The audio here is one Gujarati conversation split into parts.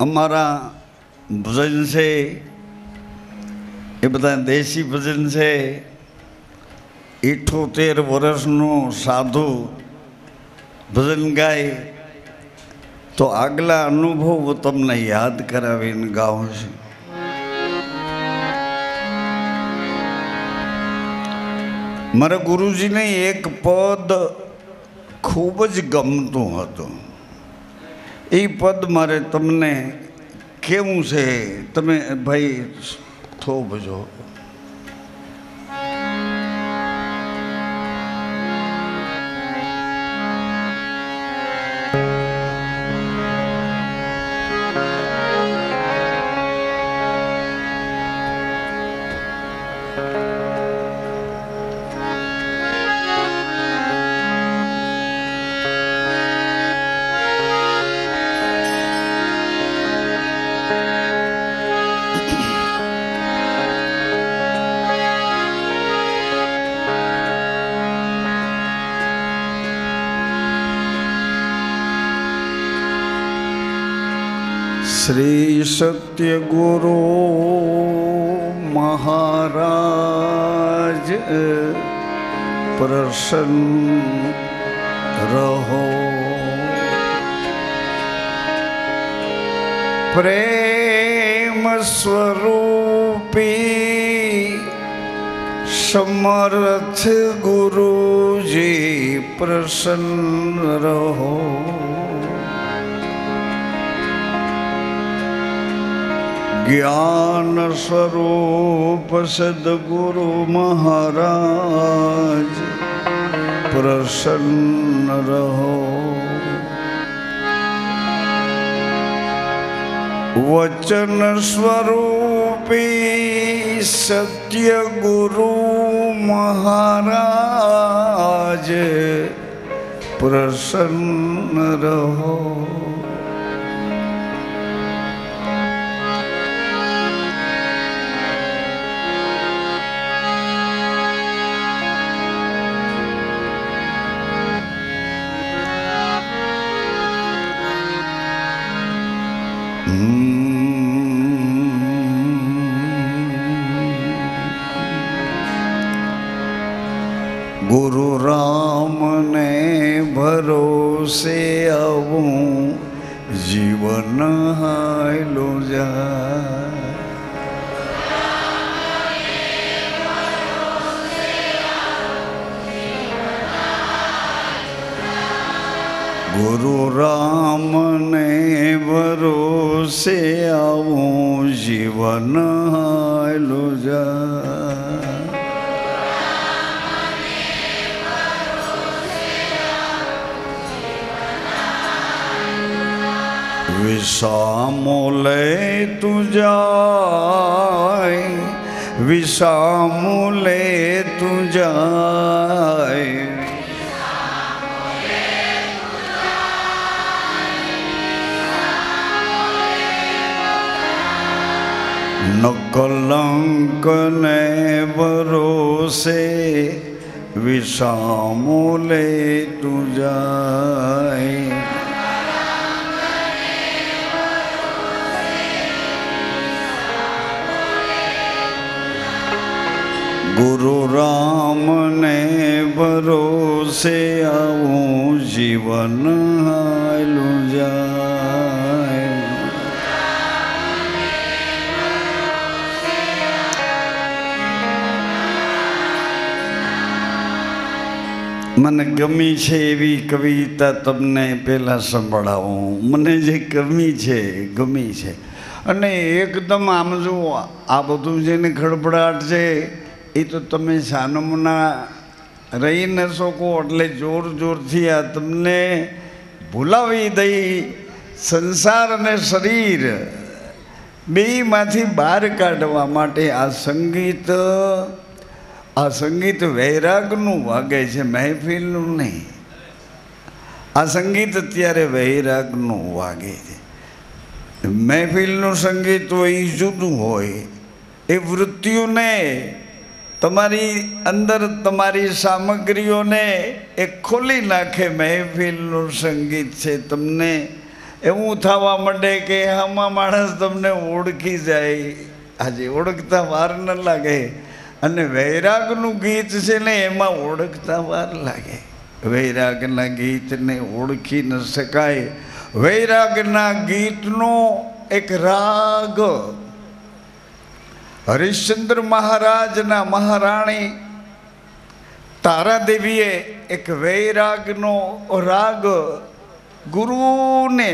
અમારા ભજન છે એ બધા દેશી ભજન છે. 78 વર્ષનો સાધુ ભજન ગાય તો આગલા અનુભવ તમને યાદ કરાવીને ગાઉં છું. મારા ગુરુજીને એક પદ ખૂબ જ ગમતું હતું. એ પદ મારે તમને કેવું છે, તમે ભાઈ થોભજો. श्री सत्य गुरु महाराज प्रसन्न रहो. प्रेम स्वरूपी समर्थ गुरु जी प्रसन्न रहो. ज्ञान स्वरूप सद्गुरु महाराज प्रसन्न रहो. वचन स्वरूपी सत्य गुरु महाराज प्रसन्न रहो. गुरु राम ने भरोसे आवूं जीवन हायलो जाए. गुरु राम ने भरोसे आवूं जीवन हायलो जाए. विषामूले तू जाए, विषामूले तू जाए. न कलंक ने भरोसे विषामूले तू जाए. गुरु राम ने भरोसे आवूं जीवन हायलो जाए. મને ગમી છે એવી કવિતા તમને પહેલાં સંભળાવું. મને જે ગમી છે અને એકદમ આમ જો આ બધું જેની ખડબડાટ છે એ તો તમે સાનમના રહી ન શકો એટલે જોર જોરથી આ તમને ભૂલાવી દઈ. સંસાર અને શરીર બેયમાંથી બહાર કાઢવા માટે આ સંગીત વૈરાગનું વાગે છે, મહેફિલનું નહીં. આ સંગીત અત્યારે વૈરાગનું વાગે છે. મહેફિલનું સંગીત હોય એ જુદું હોય. એ વૃત્તિઓને તમારી અંદર તમારી સામગ્રીઓને એ ખોલી નાખે. મહેફિલનું સંગીત છે તમને એવું થવા માંડે કે આમાં માણસ તમને ઓળખી જાય. આજે ઓળખતા વાર ન લાગે. અને વૈરાગનું ગીત છે ને એમાં ઓળખતા વાર લાગે. વૈરાગના ગીતને ઓળખી ન શકાય. વૈરાગના ગીતનો એક રાગ હરિશ્ચંદ્ર મહારાજના મહારાણી તારાદેવીએ એક વૈરાગનો રાગ ગુરુને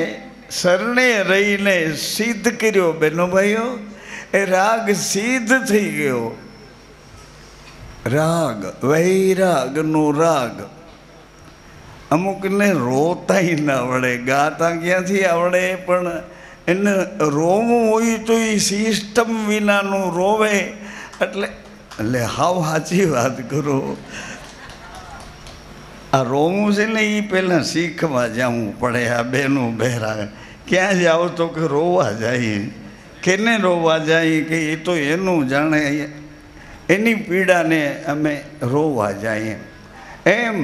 શરણે રહીને સિદ્ધ કર્યો. બહેનો ભાઈઓ, એ રાગ સિદ્ધ થઈ ગયો. રાગ વૈરાગનો રાગ. અમુકને રોતાય ના આવડે, ગાતા ક્યાંથી આવડે, પણ એને રોવું હોય તો એ સિસ્ટમ વિનાનું રોવે. એટલે હાવ સાચી વાત કરો. આ રોવું છે ને એ પહેલાં શીખવા જવું પડે. આ બેનું બહેરા ક્યાં જાઓ તો કે રોવા જાય. કેને રોવા જાય કે એ તો એનું જાણે, એની પીડાને અમે રોવા જાય. એમ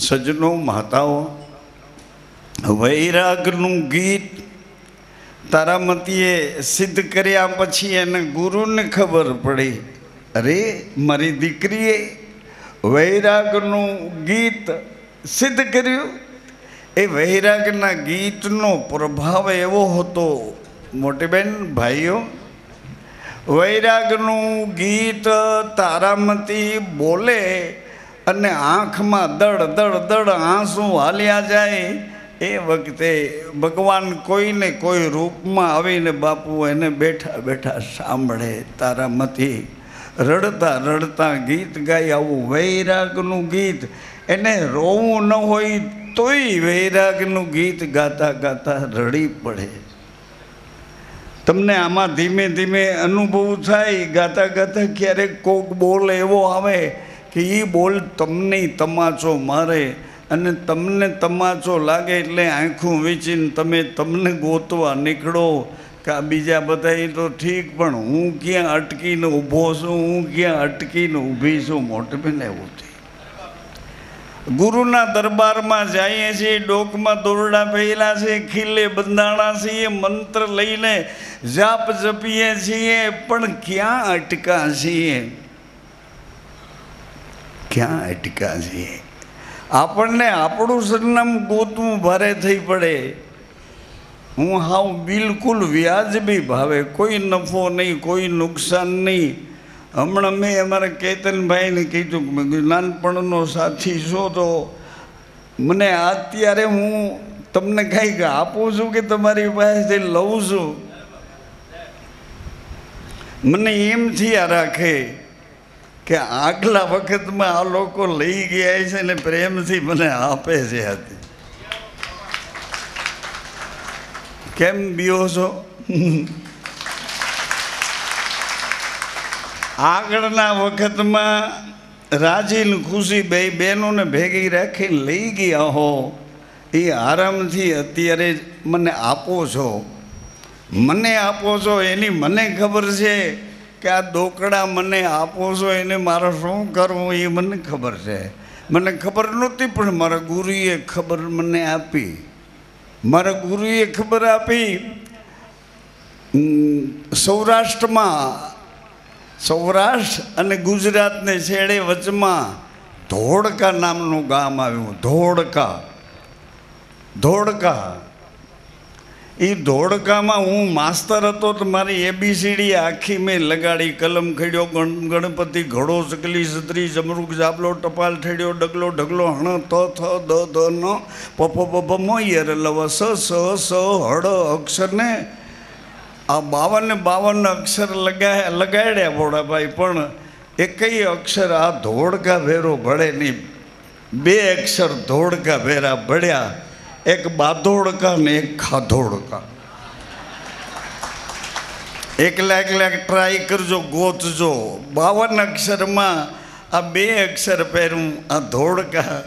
સજ્જનો માતાઓ, વૈરાગનું ગીત તારામતીએ સિદ્ધ કર્યા પછી એને ગુરુને ખબર પડી, અરે મારી દીકરીએ વૈરાગનું ગીત સિદ્ધ કર્યું. એ વૈરાગના ગીતનો પ્રભાવ એવો હતો, મોટી બેન ભાઈઓ, વૈરાગનું ગીત તારામતી બોલે અને આંખમાં દડ દડ દડ આંસુ હાલ્યા જાય. એ વખતે ભગવાન કોઈને કોઈ રૂપમાં આવીને બાપુ એને બેઠા બેઠા સાંભળે. તારામતી રડતા રડતા ગીત ગાય. આવું વૈરાગનું ગીત. એને રોવું ન હોય તોય વૈરાગનું ગીત ગાતા ગાતા રડી પડે. તમને આમાં ધીમે ધીમે અનુભવ થાય. ગાતા ગાતા ક્યારેક કોક બોલ એવો આવે કે એ બોલ તમને તમાચો મારે, અને તમને તમાચો લાગે એટલે આંખું વીંચીને તમે તમને ગોતવા નીકળો કે આ બીજા બધા તો ઠીક, પણ હું ક્યાં અટકીને ઊભો છું, હું ક્યાં અટકીને ઊભી છું. મોટે બેન એવું થઈ. ગુરુના દરબારમાં જઈએ છીએ, ડોકમાં દોરડા પહેલા છે, ખીલે બંધાણા છીએ, મંત્ર લઈને જાપ જપીએ છીએ, પણ ક્યાં અટકા છીએ? ક્યાં અટકા છીએ? આપણને આપણું સરનામું ગોતવું ભારે થઈ પડે. હું હાવ બિલકુલ વ્યાજબી ભાવે, કોઈ નફો નહીં, કોઈ નુકસાન નહીં. હમણાં મેં અમારા કેતનભાઈને કીધું કે નાનપણનો સાથી છો તો મને અત્યારે હું તમને કંઈક આપું છું કે તમારી પાસેથી લઉં છું? મને એમ થયા રાખે કે આગલા વખતમાં આ લોકો લઈ ગયા છે ને પ્રેમથી મને આપે છે. કેમ બીઓ છો? આગળના વખતમાં રાજીને ખુશી બે બહેનોને ભેગી રાખીને લઈ ગયા હો, એ આરામથી અત્યારે મને આપો છો. મને આપો છો એની મને ખબર છે કે આ દોકડા મને આપો છો એને મારે શું કરવું એ મને ખબર છે. મને ખબર નહોતી, પણ મારા ગુરુએ ખબર મને આપી. મારા ગુરુએ ખબર આપી. સૌરાષ્ટ્ર અને ગુજરાતને છેડે વચમાં ધોળકા નામનું ગામ આવ્યું. ધોળકા. એ ધોળકામાં હું માસ્તર હતો તો મારી ABCD આખી મેં લગાડી. કલમ ખેડ્યો, ગણપતિ, ઘડો, ચકલી, છત્રી, જમરૂક, જાબલો, ટપાલ, ઠેડ્યો, ડગલો, ઢગલો, હણ, ત, થ, દ, ધ, ન, પફ, પફ, મ, યર, લવ, સ, હળ અક્ષરને આ 52 અક્ષર લગાડ્યા ભોળાભાઈ, પણ એકય અક્ષર આ ધોળકા ભેરો ભળે નહીં. 2 અક્ષર ધોળકા ભેરા ભળ્યા, એક બાધોડકા ને એક ખાધોડકા. એકલા ટ્રાય કરજો, ગોતજો. 52 અક્ષરમાં આ 2 અક્ષર પહેરું, આ ધોળકા.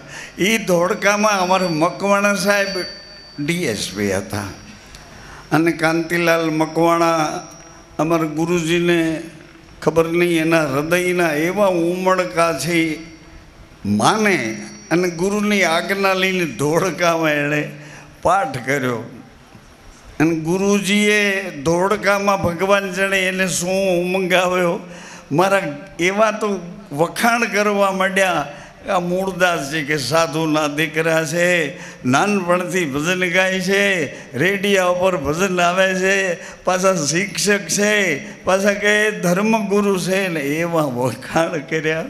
એ ધોળકામાં અમારા મકવાણા સાહેબ DSP હતા, અને કાંતિલાલ મકવાણા અમારા ગુરુજીને ખબર નહીં એના હૃદયના એવા ઉમળકા છે, માને અને ગુરુની આજ્ઞા લઈને ધોળકામાં એણે પાઠ કર્યો. અને ગુરુજીએ ધોળકામાં ભગવાન જાણે એને શું મંગાવ્યો, મારા એવા તો વખાણ કરવા માંડ્યા. આ મૂળદાસજી કે સાધુના દીકરા છે, નાનપણથી ભજન ગાય છે, રેડિયા ઉપર ભજન આવે છે, પાછા શિક્ષક છે, પાછા કે ધર્મગુરુ છે ને, એવા વખાણ કર્યા.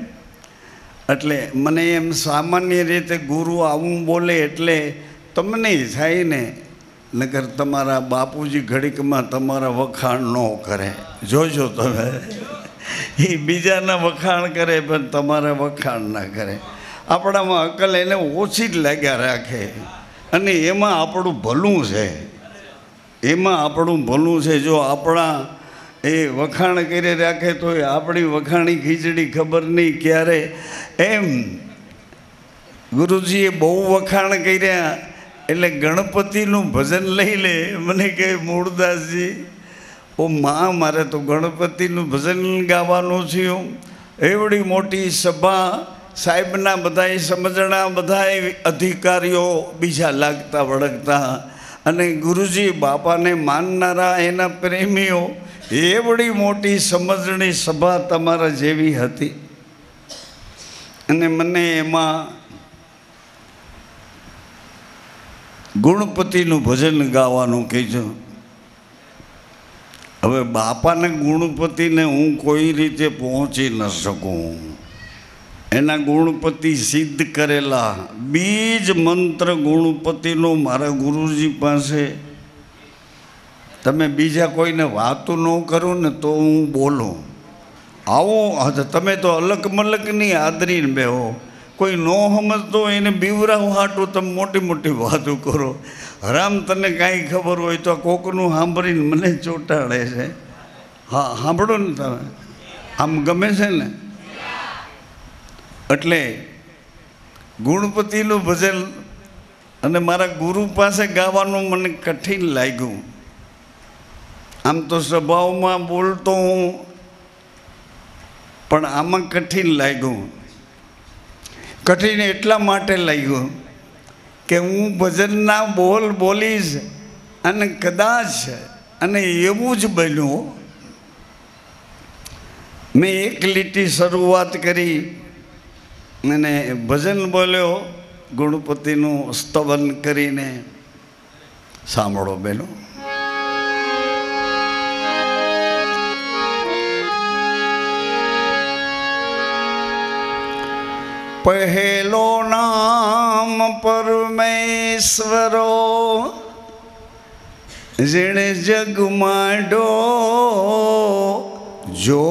એટલે મને એમ સામાન્ય રીતે ગુરુ આવું બોલે એટલે તમને થાય ને, નકર તમારા બાપુજી ઘડીકમાં તમારા વખાણ ન કરે. જોજો તમે, એ બીજાના વખાણ કરે પણ તમારા વખાણ ના કરે. આપણામાં અકલ એને ઓછી જ લાગ્યા રાખે, અને એમાં આપણું ભલું છે, એમાં આપણું ભલું છે. જો આપણા એ વખાણ કરી રાખે તો આપણી વખાણી ખીચડી ખબર નહીં ક્યારે. એમ ગુરુજીએ બહુ વખાણ કર્યા એટલે ગણપતિનું ભજન લઈ લે. મને કહે મૂળદાસજી, ઓ માં, મારે તો ગણપતિનું ભજન ગાવાનું થયું. એવડી મોટી સભા, સાહેબના બધાય સમજણા, બધાય અધિકારીઓ બીજા લાગતા વળગતા, અને ગુરુજી બાપાને માનનારા એના પ્રેમીઓ, એવડી મોટી સમજણી સભા તમારા જેવી હતી. અને મને એમાં ગુણપતિનું ભજન ગાવાનું કહેજો. હવે બાપાને ગુણપતિને હું કોઈ રીતે પહોંચી ન શકું. એના ગુણપતિ સિદ્ધ કરેલા બીજ મંત્ર ગુણપતિનો મારા ગુરુજી પાસે. તમે બીજા કોઈને વાતો ન કરો ને તો હું બોલું. આવો તમે તો અલગ મલકની આદરીને બેહો. કોઈ ન સમજતો એને બીવરાવ હાટું તમે મોટી મોટી વાતો કરો. હરામ, તને કાંઈ ખબર હોય તો કોકનું સાંભળીને મને ચોંટાડે છે. હા, સાંભળો ને તમે, આમ ગમે છે ને. એટલે ગુણપતિનું ભજન અને મારા ગુરુ પાસે ગાવાનું મને કઠિન લાગ્યું. આમ તો સ્વભાવમાં બોલતો હું, પણ આમાં કઠિન લાગ્યું. કઠિન એટલા માટે લાગ્યું કે હું ભજનના બોલ બોલીશ અને કદાચ, અને એવું જ બન્યું, મેં એક લીટી શરૂઆત કરી અને ભજન બોલ્યો ગુણપતિનું સ્તવન કરીને. સાંભળો બેનો. પહેલો નામ પરમેશ્વરો, જેણે જગમાંડો જોઈ.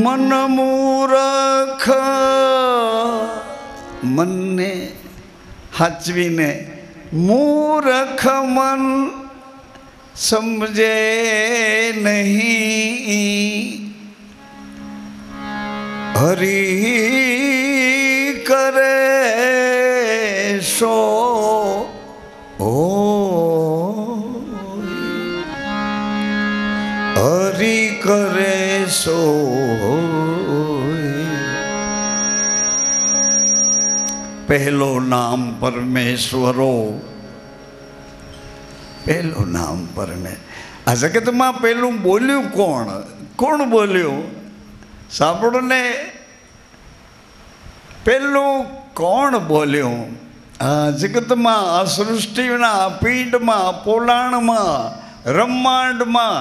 મન મૂરખ, મનને હાચવીને, મૂરખ મન સમજે નહીં. હરી કરે સો હરી કરે સો. પહેલો નામ પરમેશ્વરો, પહેલું નામ પરમેશ્વર. આ જગતમાં પહેલું બોલ્યું કોણ? કોણ બોલ્યું? સાંભળો ને, પહેલું કોણ બોલ્યું? આ જગતમાં, આ સૃષ્ટિના પીંડમાં, પોલાણમાં, બ્રહ્માંડમાં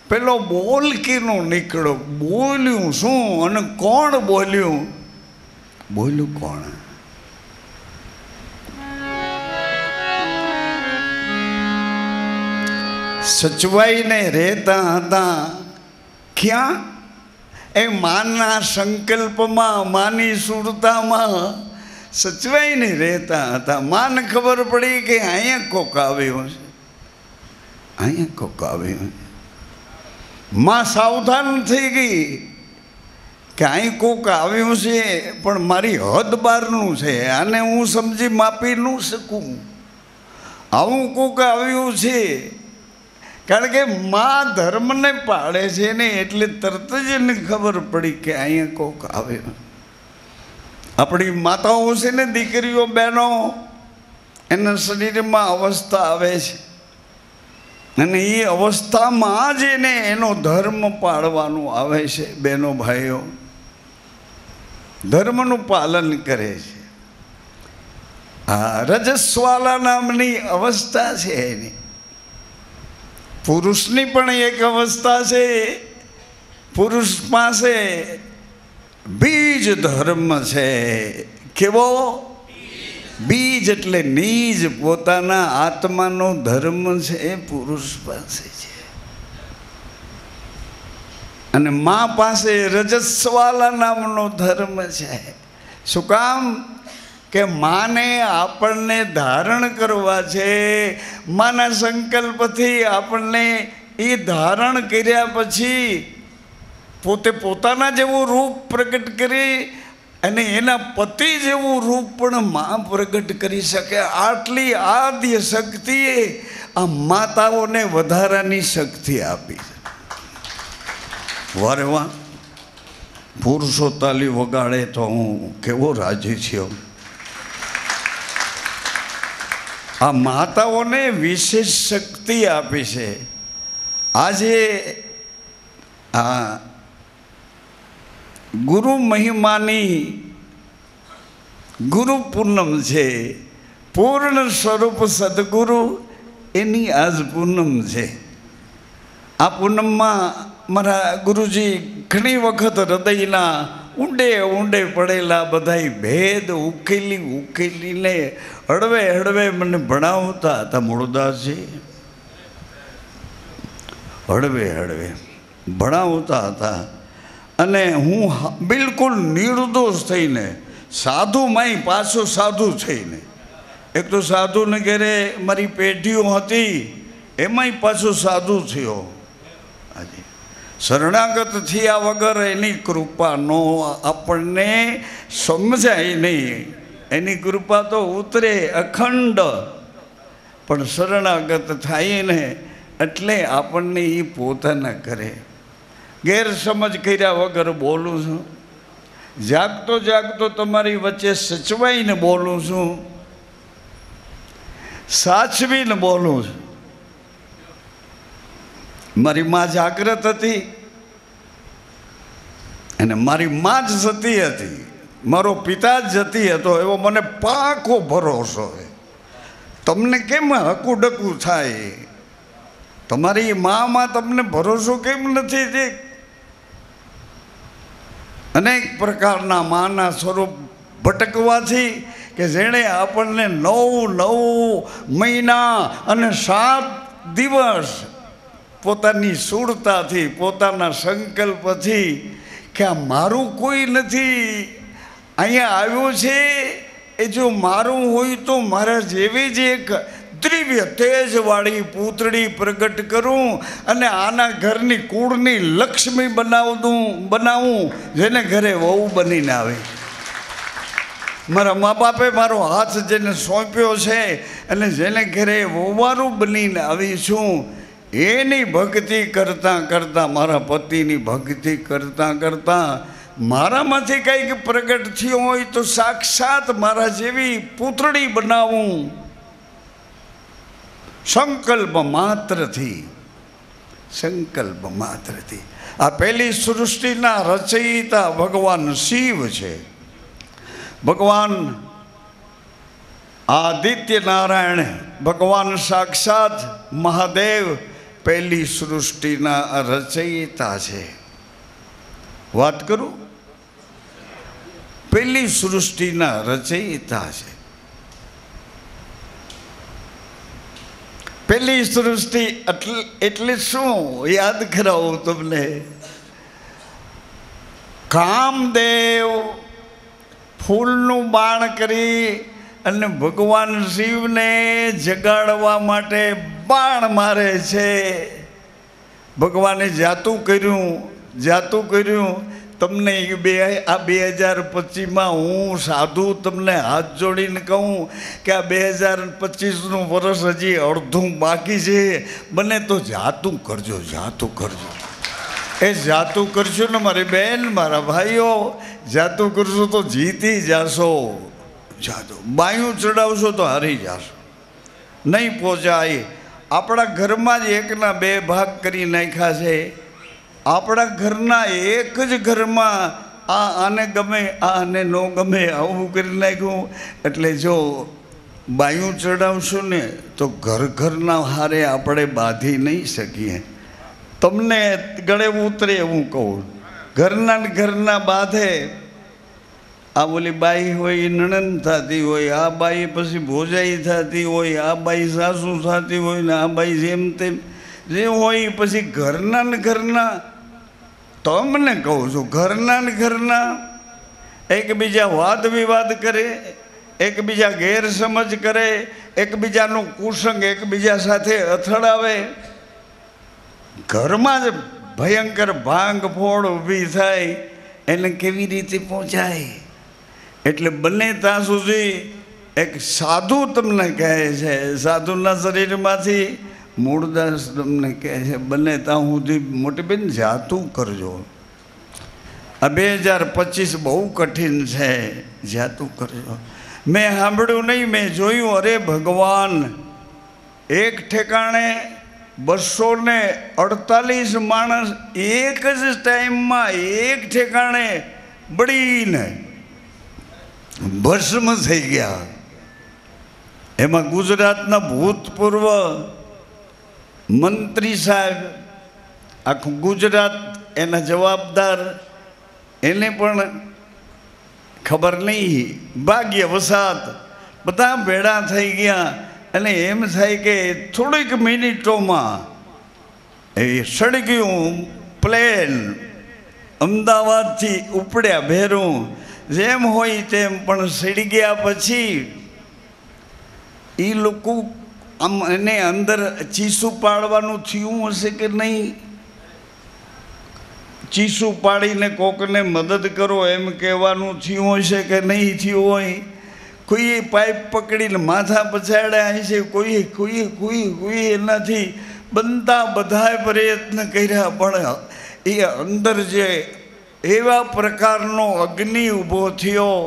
પેલો બોલ કીનો નીકળ્યો? બોલ્યું શું અને કોણ બોલ્યું? બોલ્યું કોણ? સચવાઈને રહેતા હતા ક્યાં? એ માના સંકલ્પમાં, માની સુરતામાં સચવાઈને રહેતા હતા. માને ખબર પડી કે અહીંયા કોક આવ્યું છે, અહીંયા કોક આવ્યું. માં સાવધાન થઈ ગઈ કે અહીં કોક આવ્યું છે, પણ મારી હદ બહારનું છે, આને હું સમજી માપી ન શકું. આવું કોક આવ્યું છે. કારણ કે માં ધર્મને પાળે છે ને, એટલે તરત જ એને ખબર પડી કે અહીંયા કોક આવ્યો. આપણી માતાઓ છે ને, દીકરીઓ બહેનો, એના શરીરમાં અવસ્થા આવે છે અને એ અવસ્થામાં જ એને એનો ધર્મ પાળવાનું આવે છે. બહેનો ભાઈઓ, ધર્મનું પાલન કરે છે. આ રજસ્વાલા નામની અવસ્થા છે એની. પુરુષની પણ એક અવસ્થા છે. પુરુષ પાસે બીજ ધર્મ છે. કેવો? બીજ એટલે નીજ, પોતાના આત્માનો ધર્મ છે એ પુરુષ પાસે છે. અને મા પાસે રજસ્વાલા નામનો ધર્મ છે. શું કામ? કે માને આપણને ધારણ કરવા છે. માના સંકલ્પથી આપણને એ ધારણ કર્યા પછી પોતે પોતાના જેવું રૂપ પ્રગટ કરી અને એના પતિ જેવું રૂપ પણ મા પ્રગટ કરી શકે. આટલી આદ્ય શક્તિએ આ માતાઓને વધારાની શક્તિ આપી. વારે વાહ, પુરુષો તાલી વગાડે તો હું કેવો રાજી થયો. આ માતાઓને વિશેષ શક્તિ આપી છે. આજે આ ગુરુ મહિમાની ગુરુ પૂનમ છે. પૂર્ણ સ્વરૂપ સદગુરુ એની આજ પૂનમ છે. આ પૂનમમાં મારા ગુરુજી ઘણી વખત હૃદયના ઊંડે ઊંડે પડેલા બધાય ભેદ ઉકેલીને હળવે હળવે મને ભણાવતા હતા. મૂળદાસજી હળવે હળવે ભણાવતા હતા અને હું બિલકુલ નિર્દોષ થઈને સાધુમાંય પાછો સાધુ થઈને, એક તો સાધુને ઘેરે મારી પેઢીઓ હતી એમાંય પાછો સાધુ થયો. આજે શરણાગત થયા વગર એની કૃપાનો આપણને સમજાય નહીં. એની કૃપા તો ઉતરે અખંડ, પણ શરણાગત થાય ને એટલે આપણને એ પોતાના કરે. ગેરસમજ કર્યા વગર બોલું છું. જાગતો જાગતો તમારી વચ્ચે સચવાઈને બોલું છું, સાચવીને બોલું છું. મારી મા જાગ્રત હતી અને મારી મા જ જતી હતી, મારો પિતા જ જતી હતો એવો મને પાકો ભરોસો છે. તમને કેમ હકુડકું થાય? તમારી મામાં તમને ભરોસો કેમ નથી? તે અનેક પ્રકારના માના સ્વરૂપ ભટકવાથી કે જેણે આપણને 9 મહિના અને 7 દિવસ પોતાની સુરતાથી, પોતાના સંકલ્પથી કે આ મારું કોઈ નથી, અહીંયા આવ્યો છે એ જો મારું હોય તો મારા જેવી જ એક દિવ્ય તેજવાળી પૂતળી પ્રગટ કરું અને આના ઘરની કુળની લક્ષ્મી બનાવું જેને ઘરે વહુ બનીને આવે. મારા મા બાપે મારો હાથ જેને સોંપ્યો છે અને જેને ઘરે વહુવારું બનીને આવી છું, એની ભક્તિ કરતાં કરતાં, મારા પતિની ભક્તિ કરતાં કરતાં મારામાંથી કંઈક પ્રગટ થયો હોય તો સાક્ષાત મારા જેવી પૂતળી બનાવું. સંકલ્પ માત્રથી. આ પહેલી સૃષ્ટિના રચયિતા ભગવાન શિવ છે. ભગવાન આદિત્ય નારાયણ, ભગવાન સાક્ષાત મહાદેવ પહેલી સૃષ્ટિના રચયિતા છે. વાત કરું, પહેલી સૃષ્ટિના રચયિતા છે. પહેલી સૃષ્ટિ એટલે શું યાદ કરાવું તમને? કામદેવ ફૂલનું બાણ કરી અને ભગવાન શિવને જગાડવા માટે બાણ મારે છે. ભગવાને જાતું કર્યું. તમને આ 2025માં હું સાધુ તમને હાથ જોડીને કહું કે આ 2025નું વર્ષ હજી અડધું બાકી છે. બને તો જાતું કરજો. એ જાતું કરજો ને મારી બહેન, મારા ભાઈઓ, જાતું કરશો તો જીતી જાશો. જાતું બાયું ચડાવશો તો હારી જાશો. નહીં પહોંચાય. આપણા ઘરમાં જ એકના બે ભાગ કરી નાખ્યા છે. આપણા ઘરના એક જ ઘરમાં આને ગમે આને ન ગમે આવું કરી નાખ્યું. એટલે જો બાયું ચડાવશું ને તો ઘરના હારે આપણે બાંધી નહીં શકીએ. તમને ગળે ઉતરે એવું કહું. ઘરના બાંધે. આ બોલી બાઈ હોય નણંદ થતી હોય, આ બાઈ પછી ભોજાઈ થતી હોય, આ બાઈ સાસુ થતી હોય ને આ બાઈ જેમ તેમ જે હોય પછી ઘરના તમને કહું છું, ઘરના એકબીજા વાદ વિવાદ કરે, એકબીજા ગેરસમજ કરે, એકબીજાનું કુસંગ એકબીજા સાથે અથડાવે. ઘરમાં જ ભયંકર ભાંગ ફોડ ઊભી થાય. એને કેવી રીતે પહોંચાય? એટલે બને ત્યાં સુધી એક સાધુ તમને કહે છે, સાધુના શરીરમાંથી મૂળદાસ તમને કહે છે બને ત્યાં સુધી મોટી બેન જાતું કરજો. આ 2025 બહુ કઠિન છે. જાતું કરજો. મેં સાંભળ્યું નહીં, મેં જોયું. અરે ભગવાન, એક ઠેકાણે 248 માણસ એક જ ટાઈમમાં એક ઠેકાણે બળીને ભસ્મ થઈ ગયા. એમાં ગુજરાતના ભૂતપૂર્વ મંત્રી સાહેબ, આખું ગુજરાત એના જવાબદાર, એને પણ ખબર નહીં. ભાગ્યવશાત બધા ભેળા થઈ ગયા. અને એમ થાય કે થોડીક મિનિટોમાં એ સળગ્યું પ્લેન અમદાવાદથી ઉપડ્યા ભેરું. જેમ હોય તેમ પણ સડી ગયા. પછી એ લોકો આમ એને અંદર ચીસું પાડવાનું થયું હશે કે નહીં, ચીસું પાડીને કોકને મદદ કરો એમ કહેવાનું થયું હશે કે નહીં થયું હોય. કોઈએ પાઇપ પકડીને માથા પછાડ્યા હશે, કોઈ એનાથી બનતા બધાએ પ્રયત્ન કર્યા. પણ એ અંદર જે એવા પ્રકારનો અગ્નિ ઊભો થયો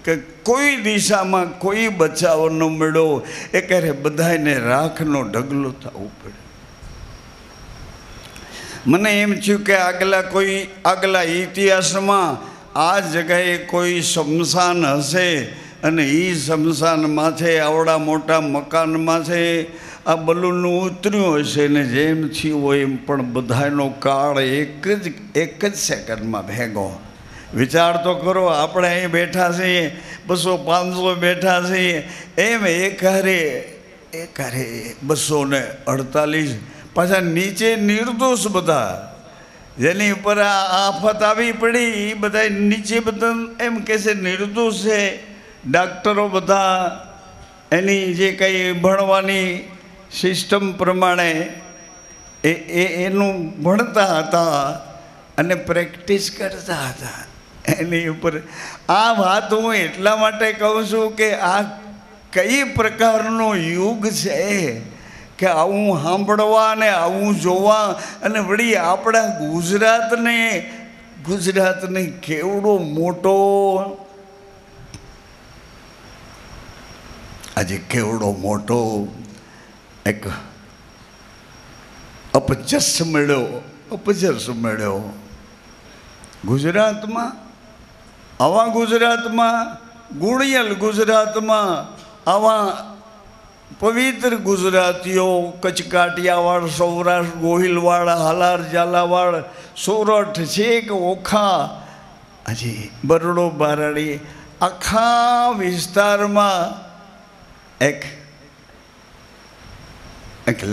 કે કોઈ દિશામાં કોઈ બચાવ ન મળ્યો. એ ક્યારે બધાને રાખનો ઢગલો થવું પડે. મને એમ થયું કે આગલા ઇતિહાસમાં આ જગાએ કોઈ શમશાન હશે અને એ શમશાનમાંથી આવડા મોટા મકાનમાંથી આ બલૂનનું ઉતર્યું હશે ને જેમ થયું હોય એમ પણ બધાનો કાળ એક જ સેકન્ડમાં ભેગો. વિચાર તો કરો. આપણે અહીં બેઠા છીએ, 200-500 બેઠા છીએ, એમ એકારે 248 પાછા નીચે નિર્દોષ બધા, જેની ઉપર આ આફત આવી પડી એ બધા નીચે બધા એમ કહે છે નિર્દોષ છે. ડાક્ટરો બધા એની જે કંઈ ભણવાની સિસ્ટમ પ્રમાણે એનું ભણતા હતા અને પ્રેક્ટિસ કરતા હતા એની ઉપર. આ વાત હું એટલા માટે કહું છું કે આ કઈ પ્રકારનો યુગ છે કે આવું સાંભળવા ને આવું જોવા. અને વળી આપણા ગુજરાતને કેવડો મોટો આજે કેવડો મોટો એક અપજસ મળ્યો ગુજરાતમાં. આવા ગુજરાતમાં, ગુણિયલ ગુજરાતમાં, આવા પવિત્ર ગુજરાતીઓ, કચ્છ કાઠિયાવાડ, સૌરાષ્ટ્ર, ગોહિલવાડ, હાલાર, ઝાલાવાડ, સોરઠ, છેક ઓખા, હજી બરડો, બારાડી, આખા વિસ્તારમાં એક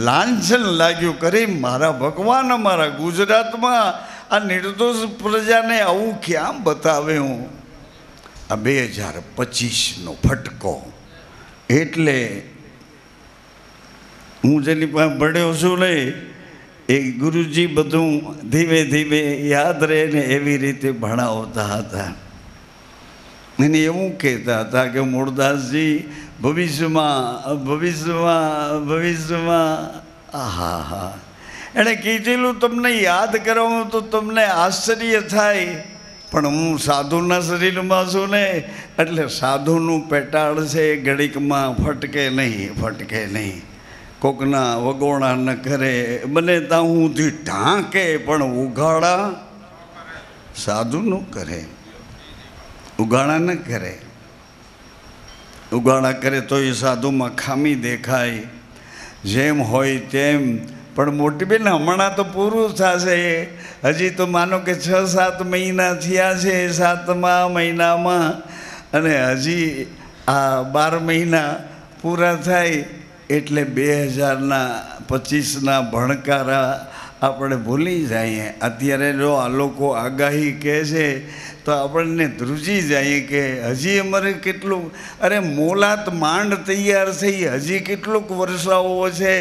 લાંછન લાગ્યું. કરે મારા ભગવાન, અમારા ગુજરાતમાં આ નિર્દોષ પ્રજાને આવું ક્યાં બતાવે હું. આ 2025નો ફટકો. એટલે હું જેની પાસે ભણ્યો છું ને એ ગુરુજી બધું ધીમે ધીમે યાદ રહે ને એવી રીતે ભણાવતા હતા. એને એવું કહેતા હતા કે મૂળદાસજી ભવિષ્યમાં એણે કીધેલું તમને યાદ કરાવું તો તમને આશ્ચર્ય થાય પણ હું સાધુના શરીરમાં છું ને, એટલે સાધુનું પેટાળ છે એ ઘડીકમાં ફટકે નહીં. કોકના વગોણા ન કરે, બને ત્યાં હુંથી ઢાંકે, પણ ઉઘાડા સાધુનું કરે, ઉઘાડા ન કરે. ઉઘાડા કરે તો એ સાધુમાં ખામી દેખાય, જેમ હોય તેમ. પણ મોટી બેન હમણાં તો પૂરું થશે, હજી તો માનો કે 6-7 મહિના થયા છે 7મા મહિનામાં, અને હજી આ 12 મહિના પૂરા થાય એટલે 2025ના ભણકારા આપણે ભૂલી જઈએ. અત્યારે જો આ લોકો આગાહી કહે છે તો આપણને ધ્રુજી જાય કે હજી અમારે કેટલું, અરે મોલાત માંડ તૈયાર થઈ, હજી કેટલુંક વર્ષાઓ છે.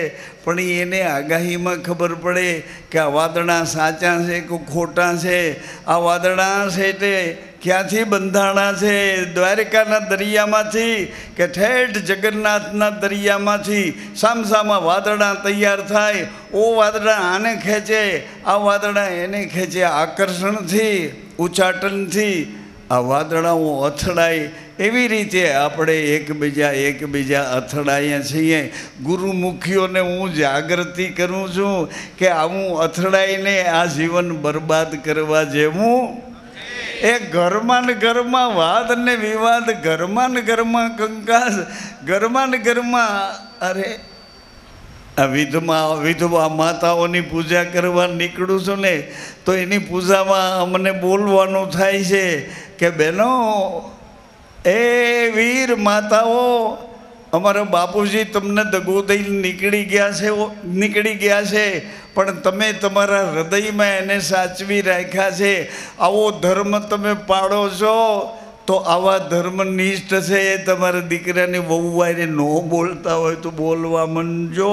પણ એને આગાહીમાં ખબર પડે કે આ વાદળા સાચા છે કે ખોટા છે. આ વાદળા છે તે ક્યાંથી બંધાણા છે? દ્વારકાના દરિયામાંથી કે ઠેઠ જગન્નાથના દરિયામાંથી સામસામા વાદળા તૈયાર થાય. ઓ વાદળા આને ખેંચે, આ વાદળા એને ખેંચે. આકર્ષણથી, ઉચ્ચાટનથી આ વાદળાઓ અથડાય. એવી રીતે આપણે એકબીજા અથડાયા છીએ. ગુરુમુખીઓને હું જાગૃતિ કરું છું કે આવું અથડાઈને આ જીવન બરબાદ કરવા જેવું. એ ઘરમાં ને ઘરમાં વાદ ને વિવાદ, ઘરમાં ને ઘરમાં કંકાસ, ઘરમાં ને ઘરમાં. અરે આ વિધવા માતાઓની પૂજા કરવા નીકળું છું ને, તો એની પૂજામાં અમને બોલવાનું થાય છે કે બહેનો, એ વીર માતાઓ, અમારા બાપુજી તમને દગો દઈને નીકળી ગયા છે, પણ તમે તમારા હૃદયમાં એને સાચવી રાખ્યા છે. આવો ધર્મ તમે પાડો છો તો આવા ધર્મનિષ્ઠ છે એ તમારા દીકરાની વહુવારે ન બોલતા હોય તો બોલવા માંડજો.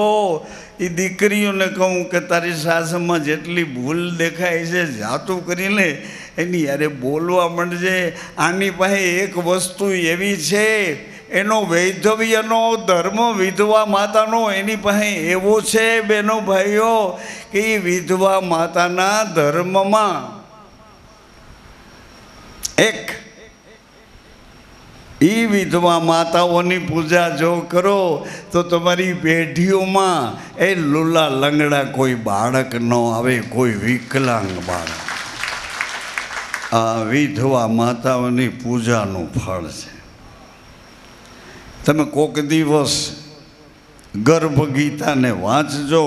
એ દીકરીઓને કહું કે તારી સાસમાં જેટલી ભૂલ દેખાય છે જાતું કરીને એની યારે બોલવા માંડજે. આની પાસે એક વસ્તુ એવી છે, એનો વૈધવ્યનો ધર્મ વિધવા માતાનો એની પાસે એવો છે બહેનો ભાઈઓ કે એ વિધવા માતાના ધર્મમાં એક એ વિધવા માતાઓની પૂજા જો કરો તો તમારી પેઢીઓમાં એ લુલા લંગડા કોઈ બાળક ન આવે, કોઈ વિકલાંગ બાળક. આ વિધવા માતાઓની પૂજાનું ફળ છે. તમે કોક દિવસ ગર્ભગીતાને વાંચજો.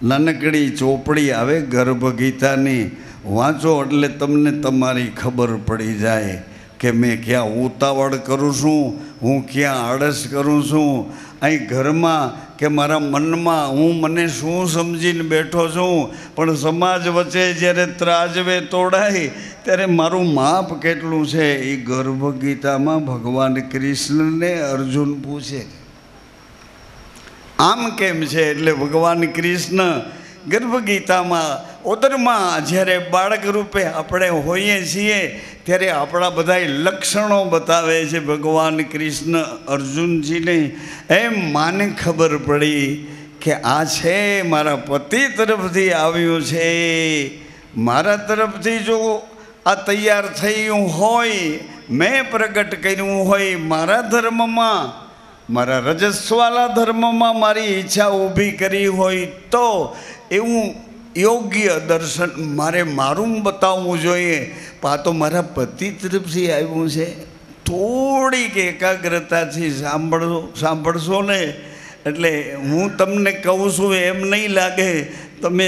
નાનકડી ચોપડી આવે ગર્ભગીતાની, વાંચો એટલે તમને તમારી ખબર પડી જાય કે મેં ક્યાં ઉતાવળ કરું છું, હું ક્યાં આળસ કરું છું. અહીં ઘરમાં કે મારા મનમાં હું મને શું સમજીને બેઠો છું, પણ સમાજ વચ્ચે જ્યારે ત્રાજવે તોડાય ત્યારે મારું માપ કેટલું છે. એ ગર્ભગીતામાં ભગવાન કૃષ્ણને અર્જુન પૂછે આમ કેમ છે? એટલે ભગવાન કૃષ્ણ ગર્ભગીતામાં ઉદરમાં જ્યારે બાળક રૂપે આપણે હોઈએ છીએ ત્યારે આપણા બધા લક્ષણો બતાવે છે ભગવાન કૃષ્ણ અર્જુનજીને. એમ માને ખબર પડી કે આ છે મારા પતિ તરફથી આવ્યું છે, મારા તરફથી જો આ તૈયાર થયું હોય, મેં પ્રગટ કર્યું હોય મારા ધર્મમાં, મારા રજસ્વાલા ધર્મમાં મારી ઈચ્છા ઊભી કરી હોય તો એવું યોગ્ય દર્શન મારું બતાવવું જોઈએ. આ તો મારા પતિ તરફથી આવ્યું છે. થોડીક એકાગ્રતાથી સાંભળશો ને એટલે હું તમને કહું છું એમ નહીં લાગે તમને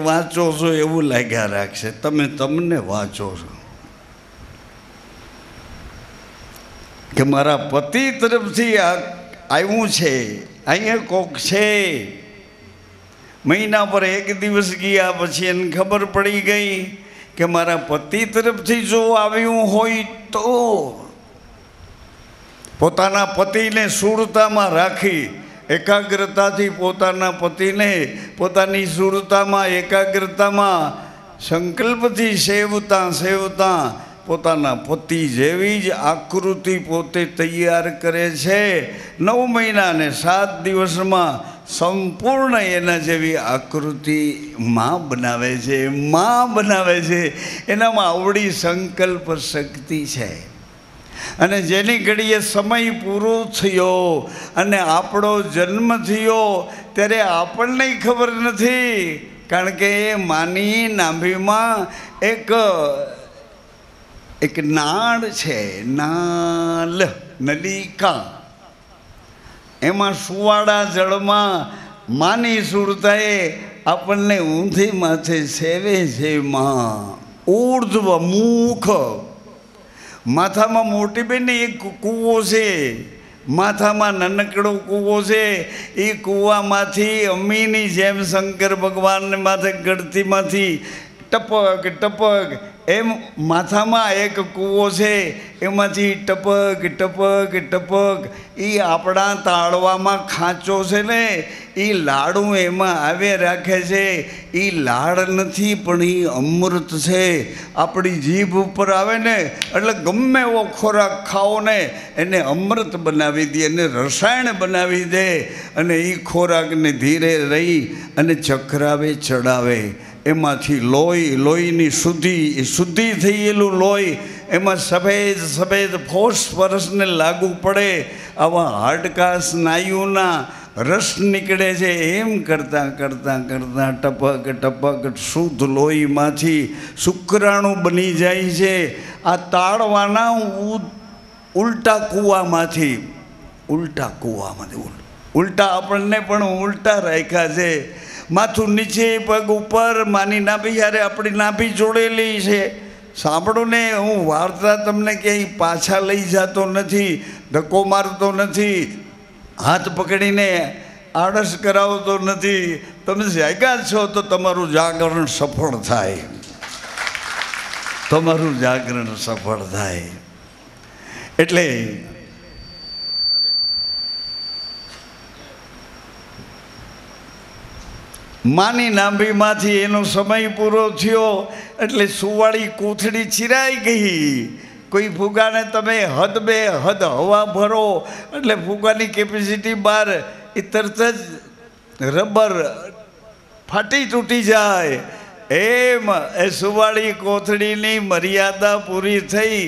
વાંચો છો એવું લાગ્યા રાખશે. તમને વાંચો છો કે મારા પતિ તરફથી આવ્યું છે. અહીંયા કોક છે. મહિના પર એક દિવસ ગયા પછી એને ખબર પડી ગઈ કે મારા પતિ તરફથી જો આવ્યું હોય તો પોતાના પતિને સુરતામાં રાખી, એકાગ્રતાથી પોતાના પતિને પોતાની સુરતામાં, એકાગ્રતામાં સંકલ્પથી સેવતા પોતાના પતિ જેવી જ આકૃતિ પોતે તૈયાર કરે છે. 9 મહિના ને 7 દિવસમાં સંપૂર્ણ એના જેવી આકૃતિ માં બનાવે છે, માં બનાવે છે. એનામાં આવડી સંકલ્પ શક્તિ છે. અને જેની ઘડીએ સમય પૂરો થયો અને આપણો જન્મ થયો ત્યારે આપણને ખબર નથી, કારણ કે એ માની નાભીમાં એક નાળ છે, નાલ, નલિકા. એમાં સુવાળા જળમાં માની સુરતાએ આપણને ઊંધી માથે સેવે છે. માં ઉર્ધ્વ મુખ, માથામાં મોટી બેન એક કૂવો છે, માથામાં નાનકડો કૂવો છે. એ કૂવામાંથી અમીની જેમ શંકર ભગવાનને માથે ગળતીમાંથી ટપક ટપક એમ માથામાં એક કૂવો છે, એમાંથી ટપક ટપક ટપક એ આપણા તાળવામાં ખાંચો છે ને, એ લાડુ એમાં આવે રાખે છે. એ લાડ નથી પણ એ અમૃત છે. આપણી જીભ ઉપર આવે ને એટલે ગમે એવો ખોરાક ખાઓ ને એને અમૃત બનાવી દે, એને રસાયણ બનાવી દે. અને એ ખોરાકને ધીરે રહી અને ચક્રાવે ચડાવે. એમાંથી લોહીની શુદ્ધિ થયેલું લોહી એમાં સફેદ સફેદ ફોસ્ફરસને લાગુ પડે. આવા હાડકા સ્નાયુના રસ નીકળે છે. એમ કરતાં કરતાં કરતાં ટપક ટપક શુદ્ધ લોહીમાંથી શુક્રાણુ બની જાય છે. આ તાળવાના ઉલટા કૂવામાંથી ઉલટા આપણને પણ ઉલટા રાખ્યા છે. માથું નીચે, પગ ઉપર, માની નાભી યારે આપણી નાભી જોડેલી છે. સાંભળો ને, હું વાર્તા તમને ક્યાંય પાછા લઈ જતો નથી, ધક્કો મારતો નથી, હાથ પકડીને આળસ કરાવતો નથી. તમે જાગ્યા છો તો તમારું જાગરણ સફળ થાય, તમારું જાગરણ સફળ થાય. એટલે માની નાભીમાંથી એનો સમય પૂરો થયો એટલે સુવાળી કોથળી ચિરાઈ ગઈ. કોઈ ફુગાને તમે હદ બે હદ હવા ભરો એટલે ફુગાની કેપેસિટી બહાર, એ તરત જ રબર ફાટી તૂટી જાય. એમ એ સુવાળી કોથળીની મર્યાદા પૂરી થઈ.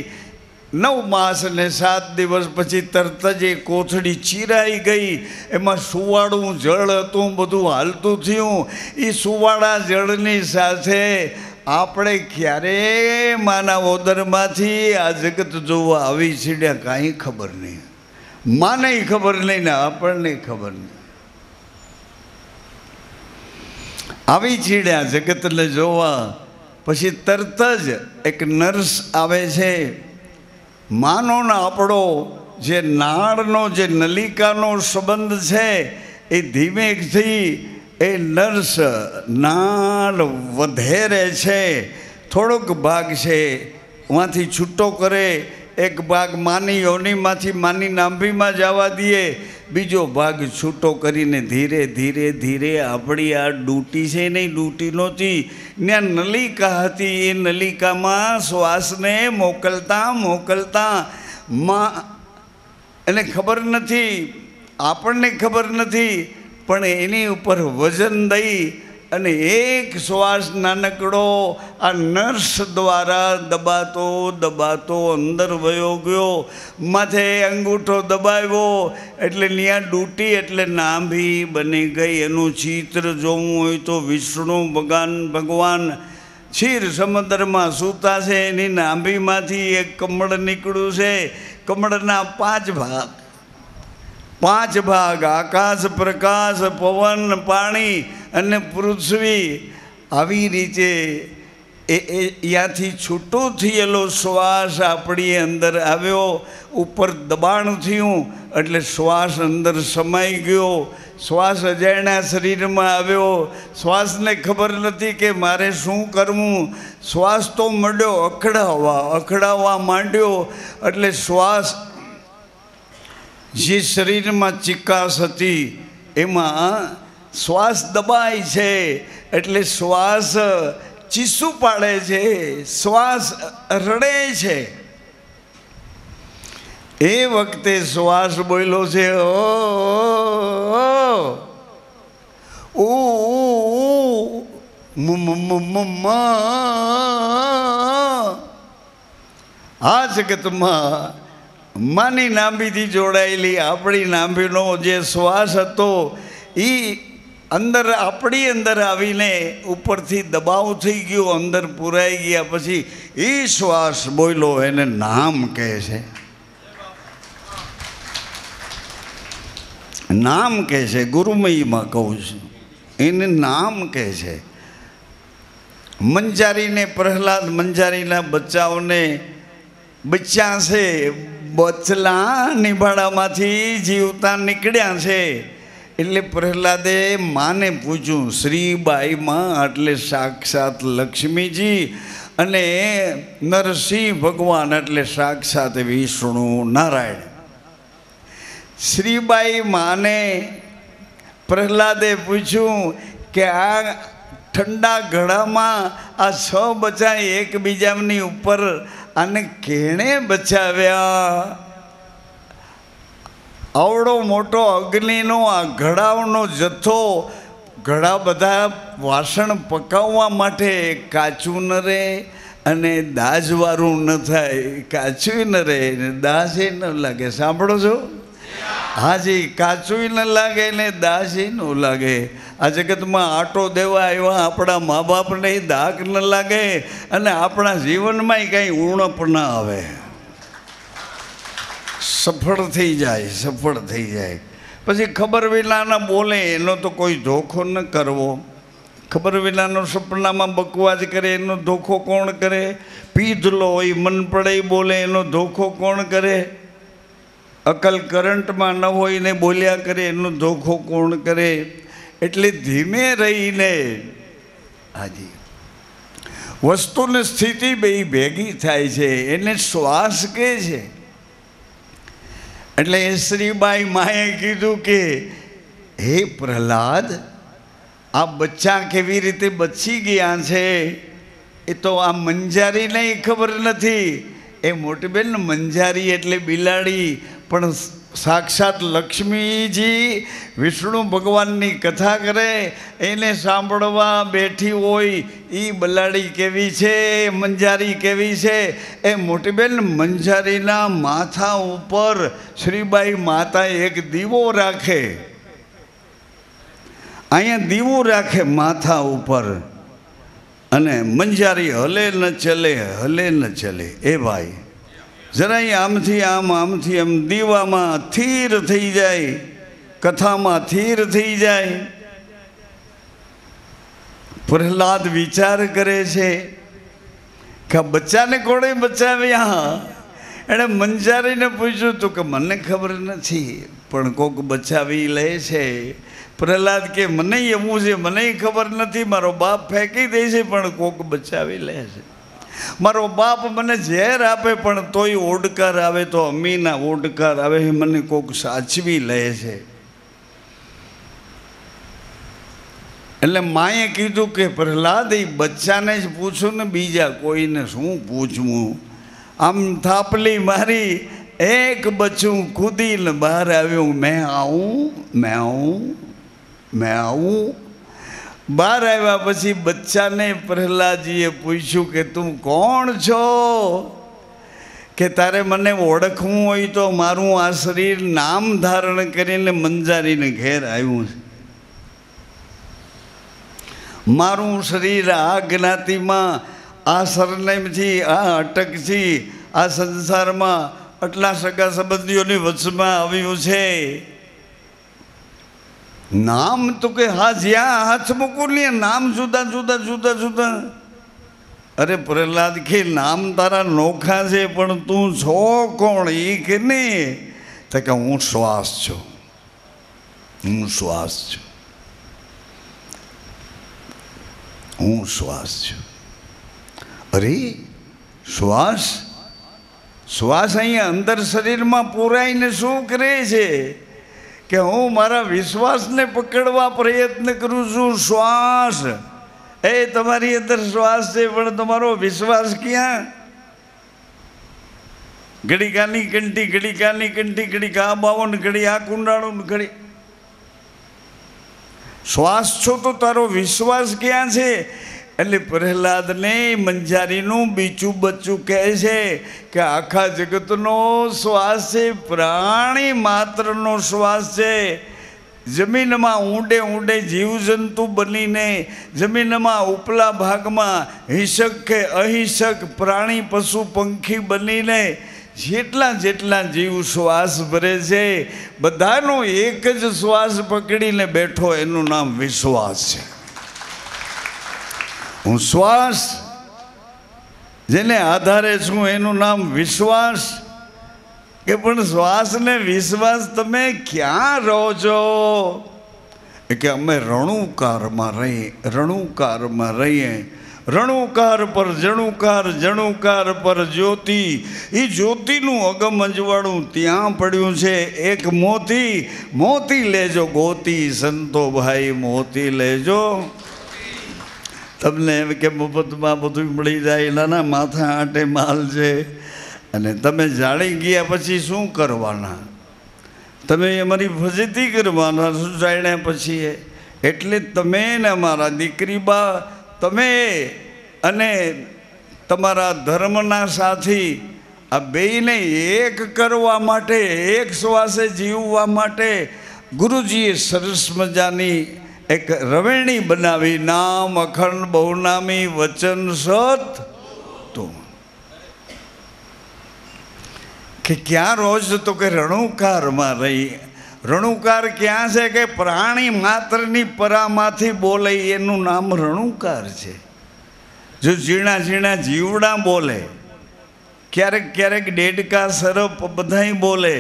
9 માસ અને 7 દિવસ પછી તરત જ એ કોથળી ચીરાઈ ગઈ. એમાં સુવાળું જળ હતું, બધું હાલતું થયું. એ સુવાળા જળની સાથે આપણે ક્યારે માના ઓદરમાંથી આ જગત જોવા આવી છીડ્યા કાંઈ ખબર નહીં. માને ખબર નહીં ને આપણને ખબર નહીં. આવી છીડ્યા જગતને જોવા. પછી તરત જ એક નર્સ આવે છે. માનો ને આપણો જે નાળનો જે નલિકાનો સંબંધ છે એ ધીમેથી એ નર્સ નાળ વધેરે છે. થોડોક ભાગ છે વાંથી છૂટો કરે, એક ભાગ માની યોનિમાંથી માની નાભીમાં જવા દે, બીજો ભાગ છૂટો કરીને ધીરે ધીરે ધીરે આપણી આ ડૂટી છે ને, ડૂટી નહોતી, ત્યાં નલિકા હતી. એ નલિકામાં શ્વાસને મોકલતા મોકલતા માં એને ખબર નથી, આપણને ખબર નથી, પણ એની ઉપર વજન દઈ અને એક શ્વાસ નાનકડો આ નર્સ દ્વારા દબાતો દબાતો અંદર વયો ગયો. માથે અંગૂઠો દબાવ્યો એટલે ત્યાં ડૂટી એટલે નાભી બની ગઈ. એનું ચિત્ર જોવું હોય તો વિષ્ણુ ભગવાન ક્ષીર સમુદ્રમાં સૂતા છે, એની નાભીમાંથી એક કમળ નીકળ્યું છે. કમળના 5 ભાગ આકાશ, પ્રકાશ, પવન, પાણી અને પૃથ્વી. આવી રીતે ત્યાંથી છૂટો થયેલો શ્વાસ આપણી અંદર આવ્યો. ઉપર દબાણ થયું એટલે શ્વાસ અંદર સમાઈ ગયો. શ્વાસ અજાણ્યા શરીરમાં આવ્યો. શ્વાસને ખબર નથી કે મારે શું કરવું. શ્વાસ તો માંડ્યો અખડાવવા માંડ્યો. એટલે શ્વાસ જે શરીરમાં ચિકાસ હતી એમાં શ્વાસ દબાય છે એટલે શ્વાસ ચીસું પાડે છે, શ્વાસ રડે છે. એ વખતે શ્વાસ બોલ્યો છે, ઓ આ જગતમાં માની નાભીથી જોડાયેલી આપણી નાભીનો જે શ્વાસ હતો એ અંદર આપણી અંદર આવીને ઉપરથી દબાવ થઈ ગયો, અંદર પુરાઈ ગયા પછી એ શ્વાસ બોલ્યો, એને નામ કહે છે. નામ કહે છે. ગુરુમયીમાં કહું છું, એને નામ કહે છે. મંજારીને પ્રહલાદ મંજારીના બચ્ચાઓને બચ્ચા છે, બચલા નિભાડામાંથી જીવતા નીકળ્યા છે. એટલે પ્રહલાદે માને પૂછ્યું, શ્રીબાઈમાં એટલે સાક્ષાત લક્ષ્મીજી અને નરસિંહ ભગવાન એટલે સાક્ષાત વિષ્ણુ નારાયણ. શ્રીબાઈ માને પ્રહલાદે પૂછ્યું કે આ ઠંડા ઘડામાં આ 6 બચ્ચા એકબીજાની ઉપર આને કેણે બચાવ્યા? આવડો મોટો અગ્નિનો આ ઘડાવનો જથ્થો, ઘણા બધા વાસણ પકાવવા માટે કાચું ન રહે અને દાજવાળું ન થાય. કાચું ન રહે ને દાજે ન લાગે. સાંભળો છો? હાજી, કાચું ન લાગે ને દાજે ન લાગે. આ જગતમાં આટો દેવા આવ્યા આપણા મા બાપને દાગ ન લાગે અને આપણા જીવનમાં કંઈ ઉણપ ન આવે. સફળ થઈ જાય, સફળ થઈ જાય. પછી ખબર વિનાના બોલે એનો તો કોઈ ધોખો ન કરવો. ખબર વિનાનો સપનામાં બકવાસ કરે એનો ધોખો કોણ કરે? પીધલો હોય મન પડે બોલે એનો ધોખો કોણ કરે? અકલ કરંટમાં ન હોય ને બોલ્યા કરે એનો ધોખો કોણ કરે? એટલે ધીમે રહીને હાજી વસ્તુની સ્થિતિ બે ભેગી થાય છે, એને શ્વાસ કહે છે. એટલે શ્રીબાઈ માએ કીધું કે હે પ્રહલાદ, આ બચ્ચા કેવી રીતે બચી ગયા છે એ તો આ મંજારીને ખબર નથી. એ મોટી બેન મંજારી એટલે બિલાડી, પણ સાક્ષાત લક્ષ્મીજી વિષ્ણુ ભગવાનની કથા કરે એને સાંભળવા બેઠી હોય એ બલાડી કેવી છે, મંજારી કેવી છે? એ મોટી બેન મંજારીના માથા ઉપર શ્રીબાઈ માતા એક દીવો રાખે. અહીંયા દીવો રાખે માથા ઉપર અને મંજારી હલે ન ચલે, હલે ન ચલે. એ ભાઈ જરાય આમથી આમ આમથી આમ દીવામાં થીર થઈ જાય, કથામાં થીર થઈ જાય. પ્રહલાદ વિચાર કરે છે કે બચ્ચાને કોણે બચાવ્યા? એણે મંજારીને પૂછ્યું હતું કે મને ખબર નથી, પણ કોક બચાવી લે છે. પ્રહલાદ કે મને એવું છે, મને ખબર નથી, મારો બાપ ફેંકી દે છે પણ કોક બચાવી લે છે. મારો બાપ મને ઝેર આપે પણ તોય ઓડકાર આવે તો અમીના ઓડકાર આવે, મને કોક સાચવી લે છે. એટલે માએ કીધું કે પ્રહલાદ એ બચ્ચાને જ પૂછું ને, બીજા કોઈને શું પૂછવું? આમ થાપલી મારી, એક બચ્ચું કૂદીને બહાર આવ્યું, મેં આવું, મેં આવું, મેં આવું. બહાર આવ્યા પછી બચ્ચાને પ્રહલાદજીએ પૂછ્યું કે તું કોણ છો? કે તારે મને ઓળખવું હોય તો મારું આ શરીર નામ ધારણ કરીને મંજારીને ઘેર આવ્યું છે. મારું શરીર આ જ્ઞાતિમાં, આ સરનેમથી, આ અટકથી, આ સંસારમાં આટલા સગા સંબંધીઓની વચમાં આવ્યું છે. નામ તો કે હા, જ્યાં હાથ મૂકું ને નામ જુદા જુદા જુદા જુદા. અરે પ્રહલાદ કે નામ તારા નોખા છે પણ તું છો કોણ એ કે નહીં? તો કે હું શ્વાસ છું, હું શ્વાસ છું, હું શ્વાસ છું. અરે શ્વાસ, શ્વાસ અહીંયા અંદર શરીરમાં પુરાઈને શું કરે છે કે હું મારા વિશ્વાસને પકડવા પ્રયત્ન કરું છું. શ્વાસ એ તમારી અંદર શ્વાસ છે પણ તમારો વિશ્વાસ ક્યાં? ઘડી કાની કંઠી, ઘડી કાની કંઠી, ઘડી કા બાવન, ઘડી આ કુંડાળું, ઘડી શ્વાસ છો તો તારો વિશ્વાસ ક્યાં છે? એટલે પ્રહલાદને મંજારીનું બીચું બચ્ચું કહે છે કે આખા જગતનો શ્વાસ છે, પ્રાણી માત્રનો શ્વાસ છે. જમીનમાં ઊંડે ઊંડે જીવજંતુ બનીને, જમીનમાં ઉપલા ભાગમાં હિંસક કે અહિંસક પ્રાણી પશુ પંખી બનીને જેટલા જેટલા જીવ શ્વાસ ભરે છે, બધાનો એક જ શ્વાસ પકડીને બેઠો, એનું નામ વિશ્વાસ છે. હું શ્વાસ જેને આધારે છું એનું નામ વિશ્વાસ. કે પણ શ્વાસ ને વિશ્વાસ તમે ક્યાં રહો છો? કે અમે રણુકારમાં રહીએ, રણુકારમાં રહીએ. રણુકાર પર જણુકાર, જણુકાર પર જ્યોતિ. એ જ્યોતિનું અગમ અજવાળું ત્યાં પડ્યું છે. એક મોતી, મોતી લેજો ગોતી, સંતો ભાઈ મોતી લેજો. તમને એમ કે મફતમાં બધું મળી જાય, નાના માથા આટે માલ છે. અને તમે જાણી ગયા પછી શું કરવાના? તમે અમારી ફજેતી કરવાના શું જાણ્યા પછી? એટલે તમે ને અમારા દીકરી બા, તમે અને તમારા ધર્મના સાથી, આ બેયને એક કરવા માટે, એક શ્વાસે જીવવા માટે ગુરુજીએ સરસ મજાની એક રવેણી બનાવી. નામ અખંડ બહુનામી વચન સત તું. કે ક્યાં રોજ તો કે રણુકારમાં રહી. રણુકાર ક્યાં છે? કે પ્રાણી માત્રની પરામાંથી બોલે એનું નામ રણુકાર છે. જો ઝીણા ઝીણા જીવડા બોલે, ક્યારેક ક્યારેક ડેડકા સરપ બધાય બોલે,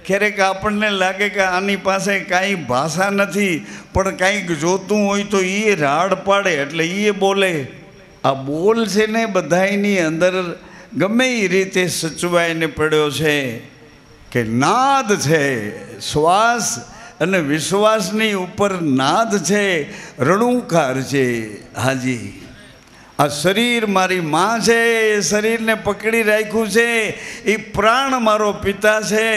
ક્યારેક આપણને લાગે કે આની પાસે કાંઈ ભાષા નથી, પણ કાંઈક જોતું હોય તો એ રાડ પાડે એટલે એ બોલે. આ બોલ છે ને બધાયની અંદર ગમે એ રીતે સચવાઈને પડ્યો છે. કે નાદ છે, શ્વાસ અને વિશ્વાસની ઉપર નાદ છે, રણુકાર છે. હાજી, આ શરીર મારી માં છે, એ શરીરને પકડી રાખ્યું છે. એ પ્રાણ મારો પિતા છે,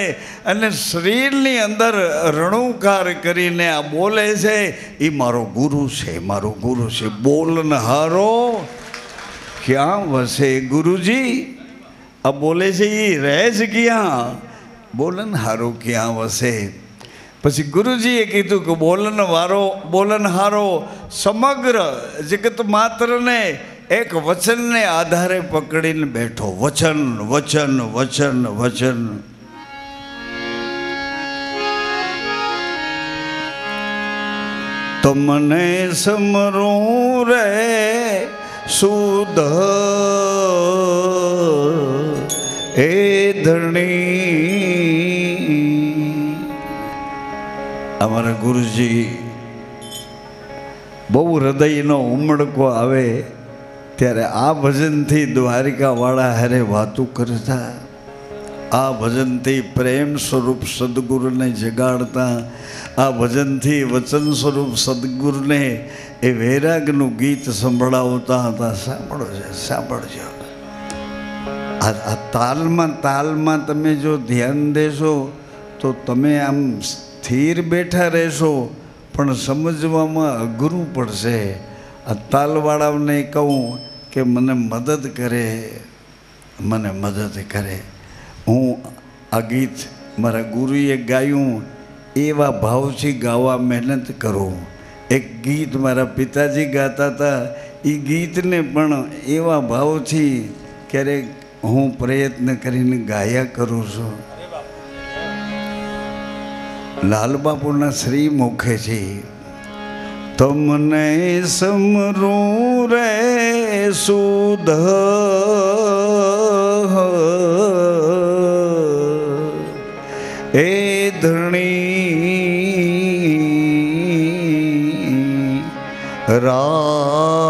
અને શરીરની અંદર રણુકાર કરીને આ બોલે છે. એ મારો ગુરુ છે, મારો ગુરુ છે. બોલનહારો ક્યાં વસે ગુરુજી? આ બોલે છે એ રહે છે ક્યાં? બોલનહારો ક્યાં વસે? પછી ગુરુજીએ કીધું કે બોલનહારો સમગ્ર જગત માત્રને એક વચનને આધારે પકડીને બેઠો. વચન વચન વચન વચન. તમને સમરું રે સુધ એ ધણી. અમારા ગુરુજી બહુ હૃદયનો ઉમળકો આવે ત્યારે આ ભજનથી દ્વારિકાવાળા હારે વાતું કરતા, આ ભજનથી પ્રેમ સ્વરૂપ સદગુરુને જગાડતા, આ ભજનથી વચન સ્વરૂપ સદગુરુને એ વૈરાગનું ગીત સંભળાવતા હતા. સાંભળજો. આ તાલમાં તમે જો ધ્યાન દેશો તો તમે આમ સ્થિર બેઠા રહેશો, પણ સમજવામાં અઘરું પડશે. આ તાલવાળાને કહું કે મને મદદ કરે, મને મદદ કરે. હું આ ગીત મારા ગુરુએ ગાયું એવા ભાવથી ગાવા મહેનત કરું. એક ગીત મારા પિતાજી ગાતા હતા, એ ગીતને પણ એવા ભાવથી ક્યારેક હું પ્રયત્ન કરીને ગાયા કરું છું. લાલબાપુના શ્રી મુખેથી તમને સમરું રે સુધ એ ધણી રામદેવજી.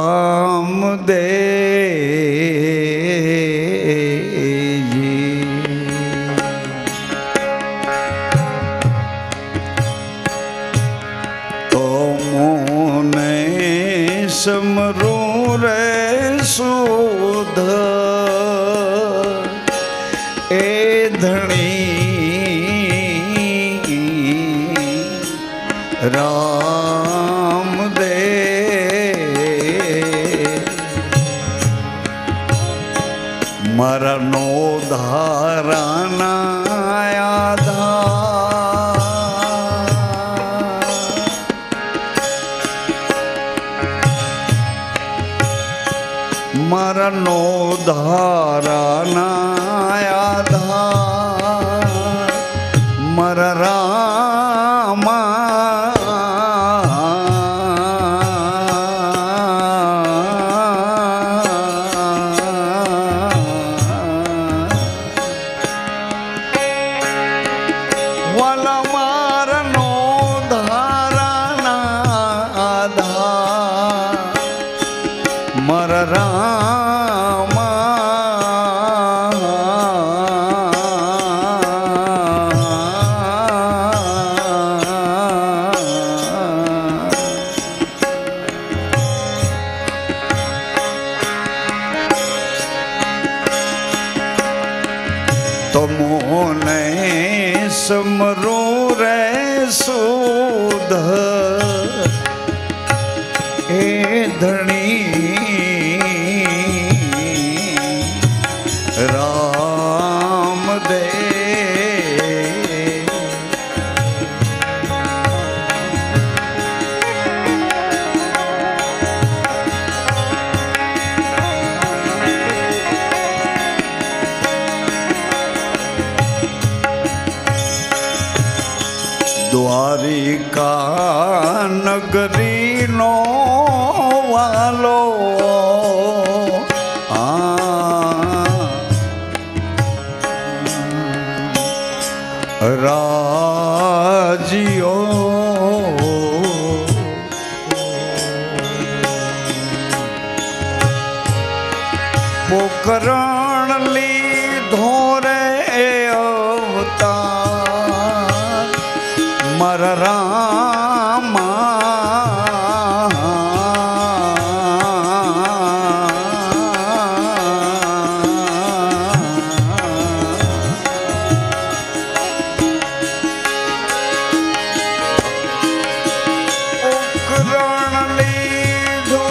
તો મોને સમરું રે સુધ એ ધણી રામ મારા નો ધારાના આધાર મારા નો ધારાના આધાર મારા રામા વાલા મારા નો ધારાના આધાર મારા રામા તમોને સમરો રે સુધ એ ધણી રામ દે દ્વારિકા નગરી નો વાલો રાજીઓ પોકરણ લીધો રે અવતાર મારા રામા પોકરણ લીધો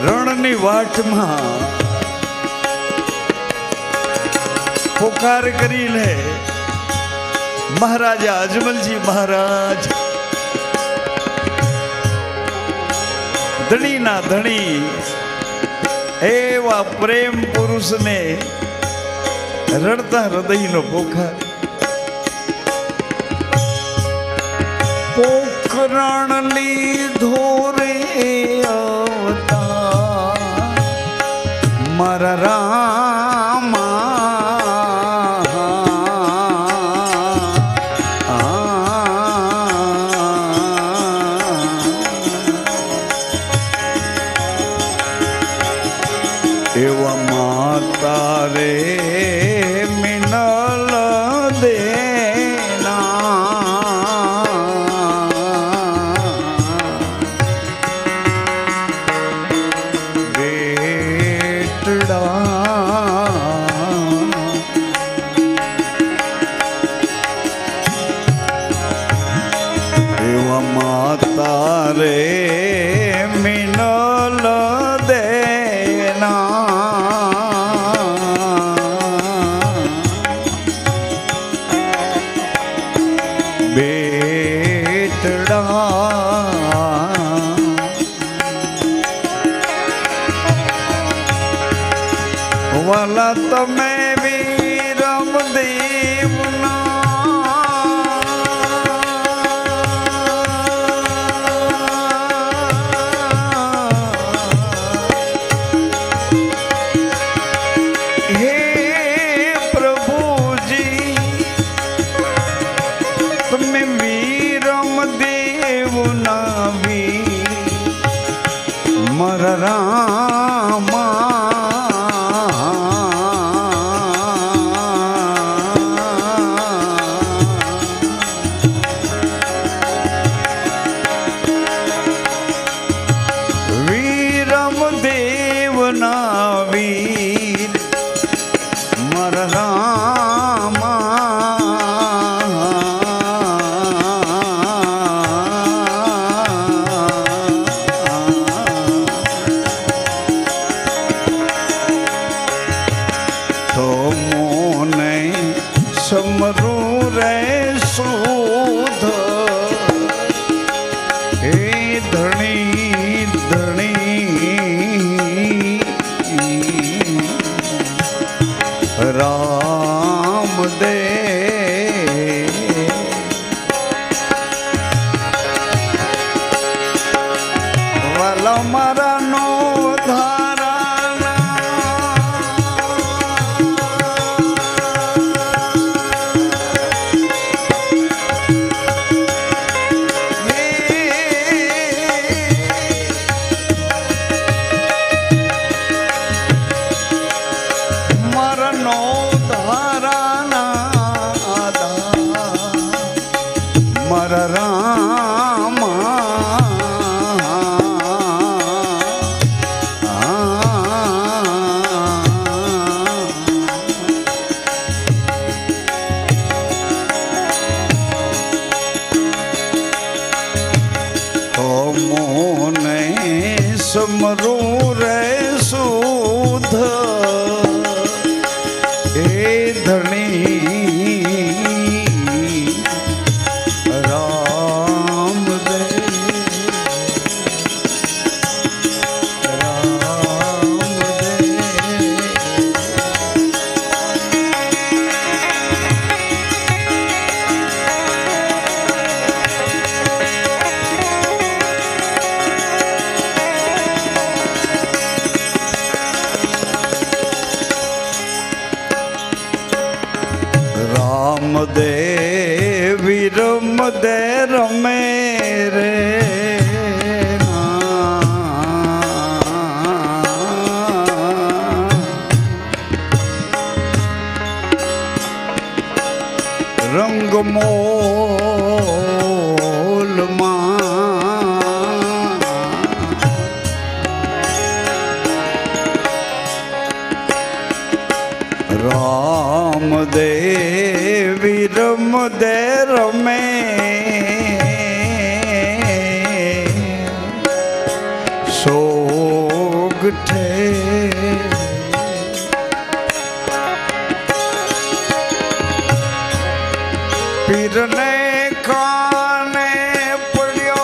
રણની વાટમાં પોકાર કરી લે મહારાજા અજમલજી મહારાજ ધણીના ધણી એવા પ્રેમ પુરુષને રડતા હૃદયનો પોકાર પોકરણ લીધો રે અવતાર મારા રામા એવા માતા રે મિનલ દેના બેટડા એવા માતા રે મિનલ દેના વાલા તમે વીરમ દેવના હે પ્રભુજી તમે વીરમ દેવના વીર મારા રામા दूध ए धनी राम दे राम दे वीरम दे रमे रे रंग मोल राम दे वीरम दे रमे सोगठे पीरने खाने पड़ियो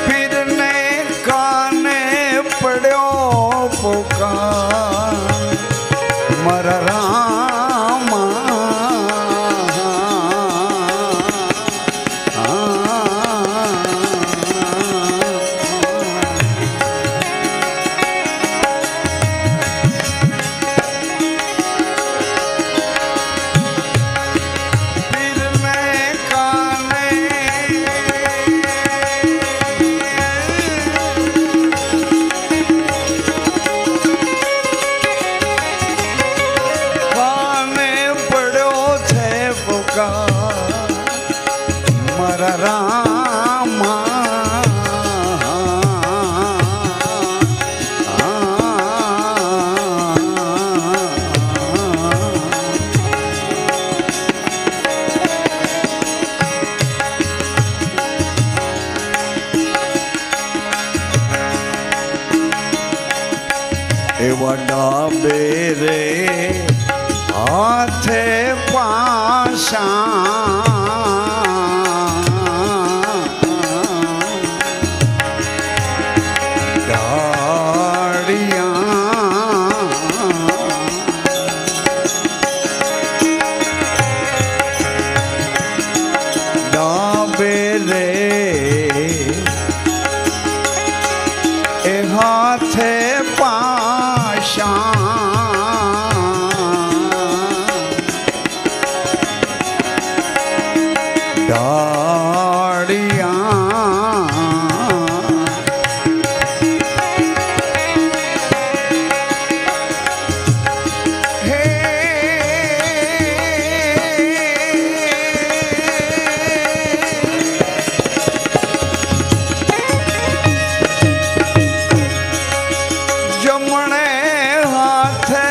पीरने खाने पड़ियो पुकार मर रामा मर रामा एवा डाबे रे हाथे पाशा डाड़ियाँ डाबे रे ए हाथे पाशा डाड़ियाँ जमणे हाथे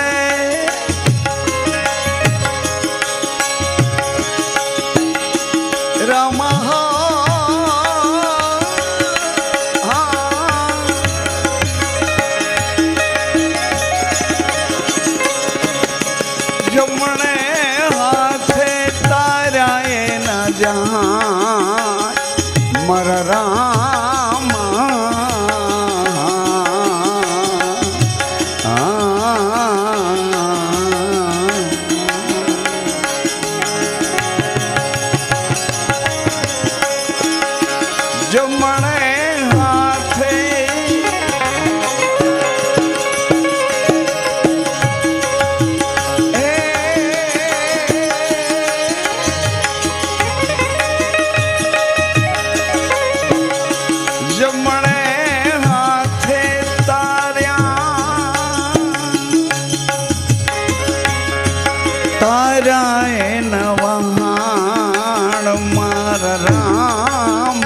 रामा जमणे हाथे ताराए न जहाँ मर रामा जमणे हाथे जमणे हाथे तार्या ताराए नवहाण मार राम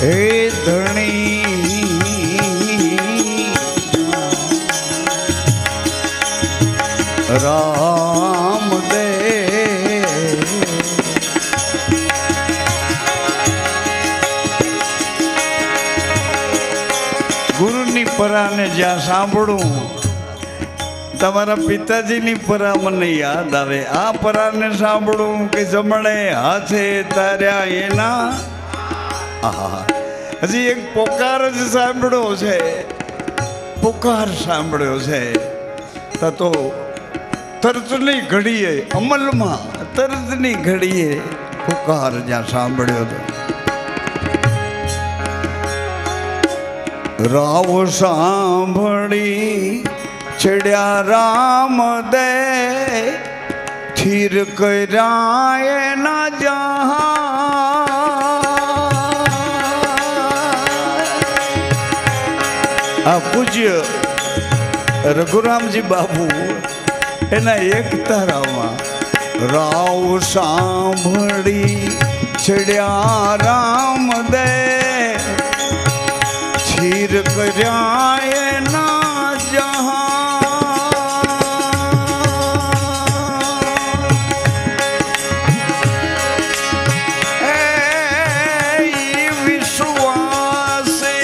હે ધણી રામ દે ગુરુની પરાને જ્યાં સાંભળું તમારા પિતાજીની પરા મને યાદ આવે. આ પરાને સાંભળું કે જમણે હાથે તાર્યા એના. હજી એક પોકાર જ સાંભળ્યો છે, પુકાર સાંભળ્યો છે. તો તરતની ઘડીએ અમલમાં તરતની ઘડીએ પુકાર જ્યાં સાંભળ્યો હતો. રાવ સાંભળી ચડ્યા રામ દે થીર કર્યા એના જહાં. આ પૂજ્ય રઘુરામજી બાબુ એના એક તારામાં રાવ સાંભળી ચડ્યા રામ દે થીર કર્યા એના જહાં. એ વિશ્વાસે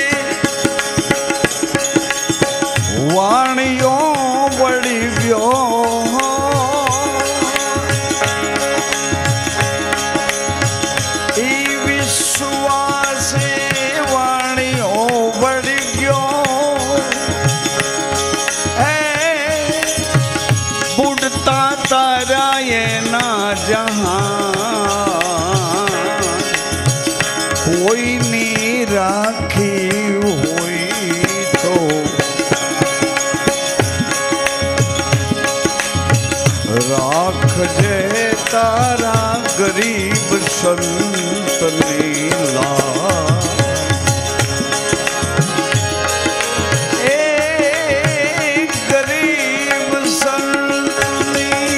વાણીઓ વળી ગયો. કોઈની રાખી હોય તો રાખજે તારા ગરીબ સંતની લાજ. એ ગરીબ સંતની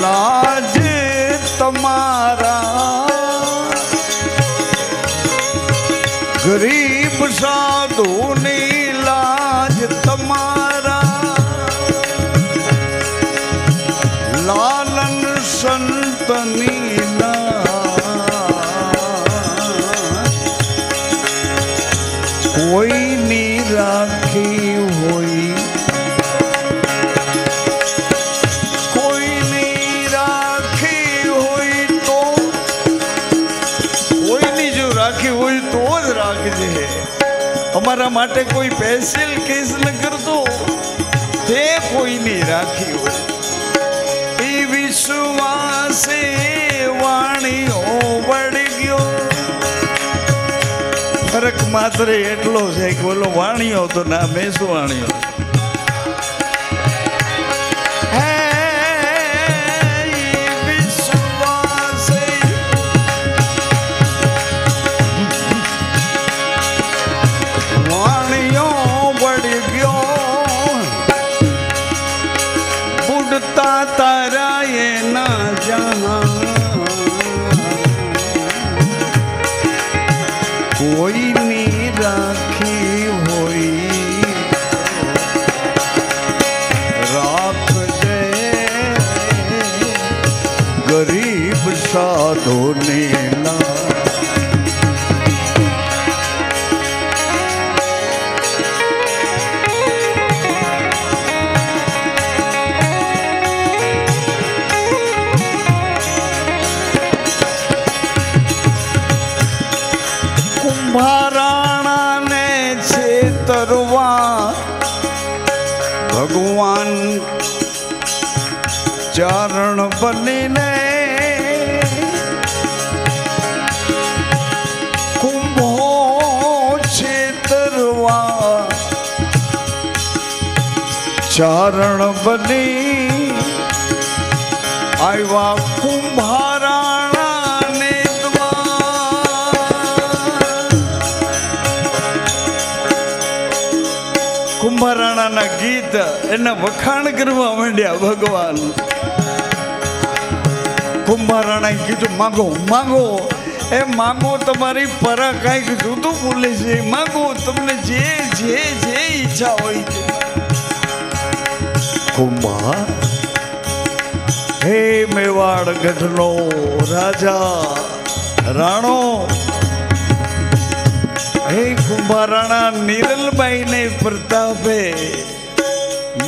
લાજ તમારા ગરીબ સાધુની લાજ તમારા લાલન સંતની લાજ કોઈની રાખી હોય. અમારા માટે કોઈ સ્પેશિયલ કેસ ન કરતો, તે કોઈની રાખી હોય. એ વિશ્વાસે વાણીઓ વળી ગયો. ફરક માત્ર એટલો છે કે બોલો વાણીઓ તો ના મેસુ વાણીઓ. તારા એના જહાં કોઈની રાખી હોય રાખજે ગરીબ સાધુને ના. કુંભારાણાને છેતરવા ભગવાન ચારણ બનીને કુંભો છેતરવા ચારણ બની આવ્યા. કુંભારાણાને કુંભારાણાના ગીત એના વખાણ કરવા માંડ્યા ભગવાન. કુંભારાણાએ કીધું માગો માગો, એ માગો તમારી પરા કાંઈક જુદું બોલે છે, માગો તમને જે જે જે ઈચ્છા હોય તે. કુંભાર હે મેવાડ ગઢનો રાજા રાણો, હે કુંભારાણા નિરલબાઈ ને પ્રતાપે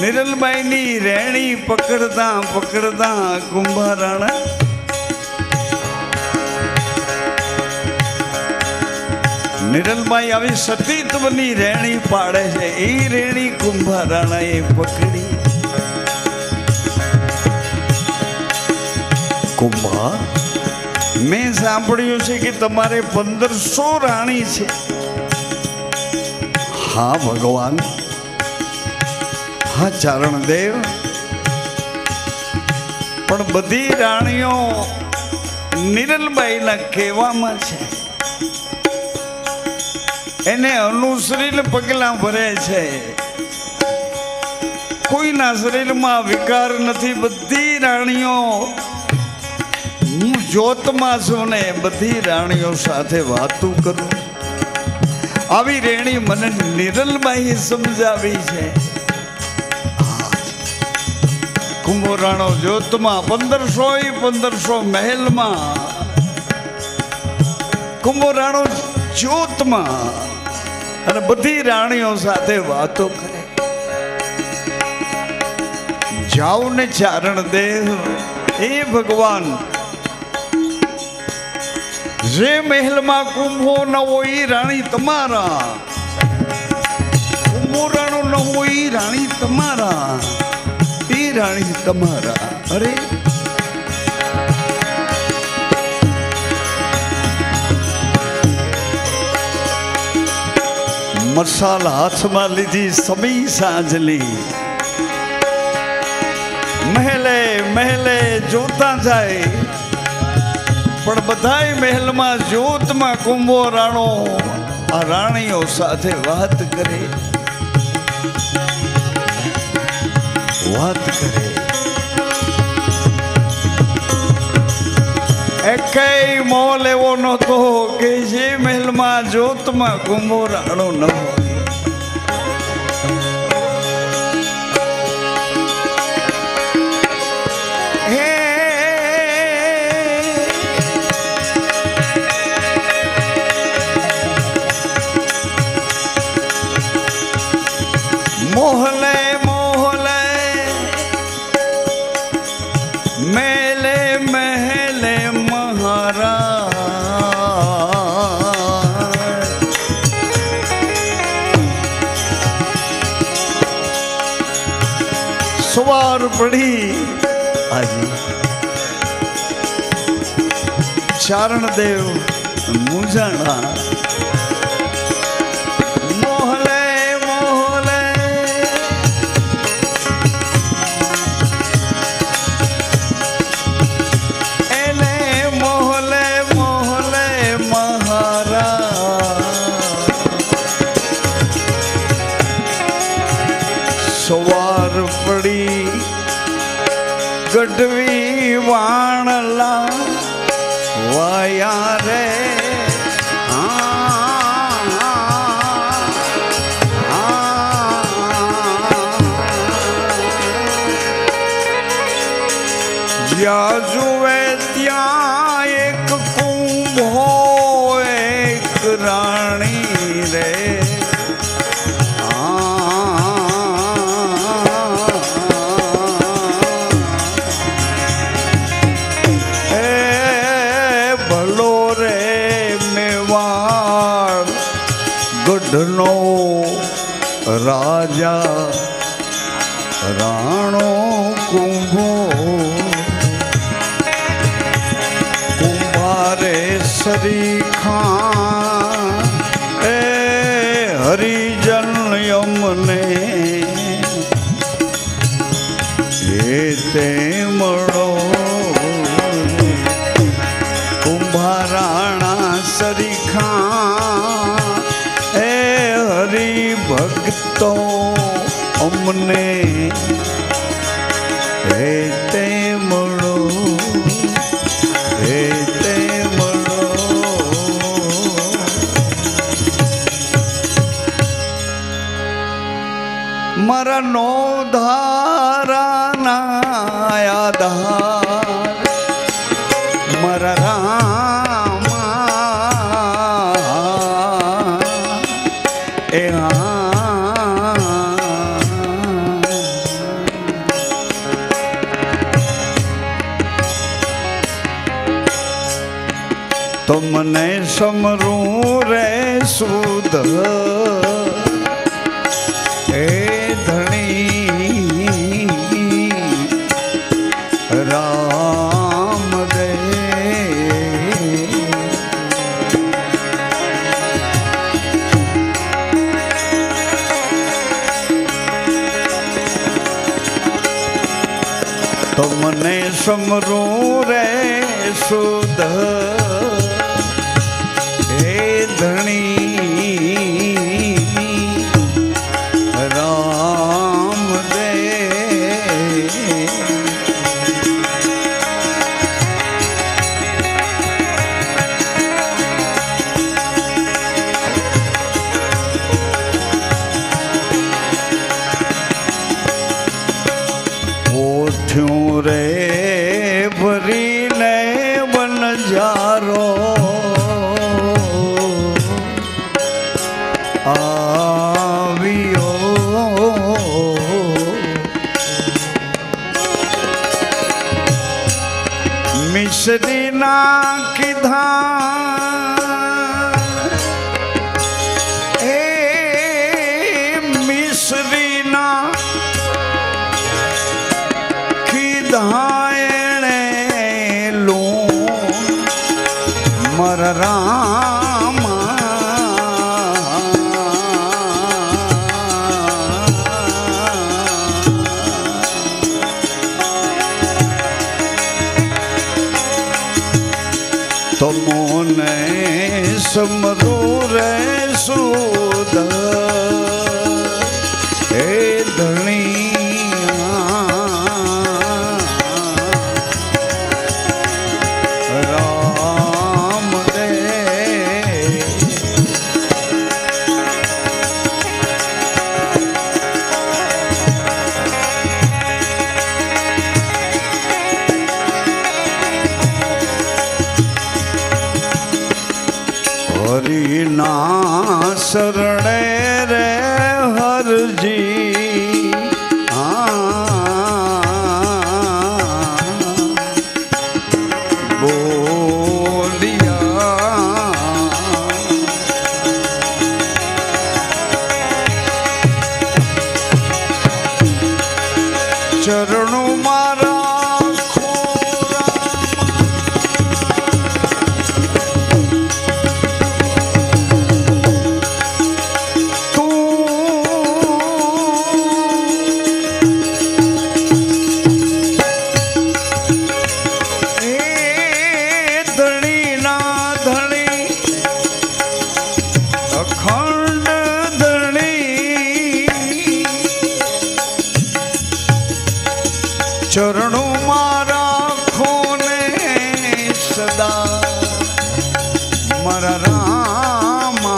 નિરલબાઈ ની રેણી પકડતા પકડતા કુંભારાણા નિરલબાઈ આવી સતીત્વની રેણી પાડે છે. એ રેણી કુંભારાણા એ પકડી. કુંભાર મેં સાંભળ્યું છે કે તમારે 1500 રાણી છે. હા ભગવાન, હા ચારણદેવ, પણ બધી રાણીઓ નિરલબાઈના કહેવામાં છે, એને અનુસરીને પગલાં ભરે છે. કોઈના શરીરમાં વિકાર નથી. બધી રાણીઓ હું જોતમાં છું ને બધી રાણીઓ સાથે વાતું કરું. આવી રેણી મને નિરલબાઈએ સમજાવી છે. કુંભરાણો જોતમાં 1500 મહેલમાં, કુંભરાણો જોતમાં અને બધી રાણીઓ સાથે વાતો કરે. જાઓ ને ચારણદેવ, એ ભગવાન, જે મહેલમાં કુંભો ન હોય એ રાણી તમારા, કુંભરાણો ન હોય એ રાણી તમારા, એ રાણી તમારા. અરે મસાલ હાથમાં લીધી સમી સાંજલી, મહેલે મહેલે જોતા જાય, પણ બધાય મહેલમાં જોતમાં કુંભો રાણો આ રાણીઓ સાથે વાત કરે, વાત કરે. એકેય મોલ એવો નહોતો કે જે મહેલમાં જોતમાં કુંભો રાણો ન હોય. મોહલે મોહલે મેલે મહેલે મહારાજ, સવાર પડી આજે ચારણદેવ મૂંઝાણા. સવાર પડી ગઢવી વાણલા વાયા રે, જ્યાં જુએ ત્યાં એક કુંભો એક રાણી રે. ગઢનો રાજા રાણો કુંભો, કુંભારે સરીખા એ હરિજન યમને એ તે મળો. કુંભારાણા સરીખા ભક્તો અમને હે તે મળો. तुमने समरू रे सुध ए धनी राम दे तुमने समरू रे सुध धनी राम दे ओठ्यूं रे भरी ने बन जारो आवियो मिश्री ना किधा ए मिश्री ना किधाएणे लू मर राम तुमने समरू रे सुध ए धनी राम दे हरि ना शरणे रे हर जी बोलिया चरणों मारा चरणों मारा खोने सदा मरा रामा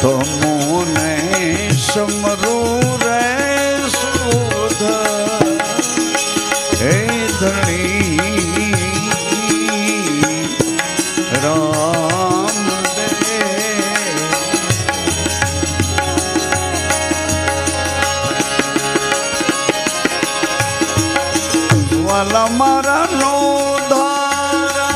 तुमने समरू रे सुध हे धनी राम दे वाला मारा नो धारा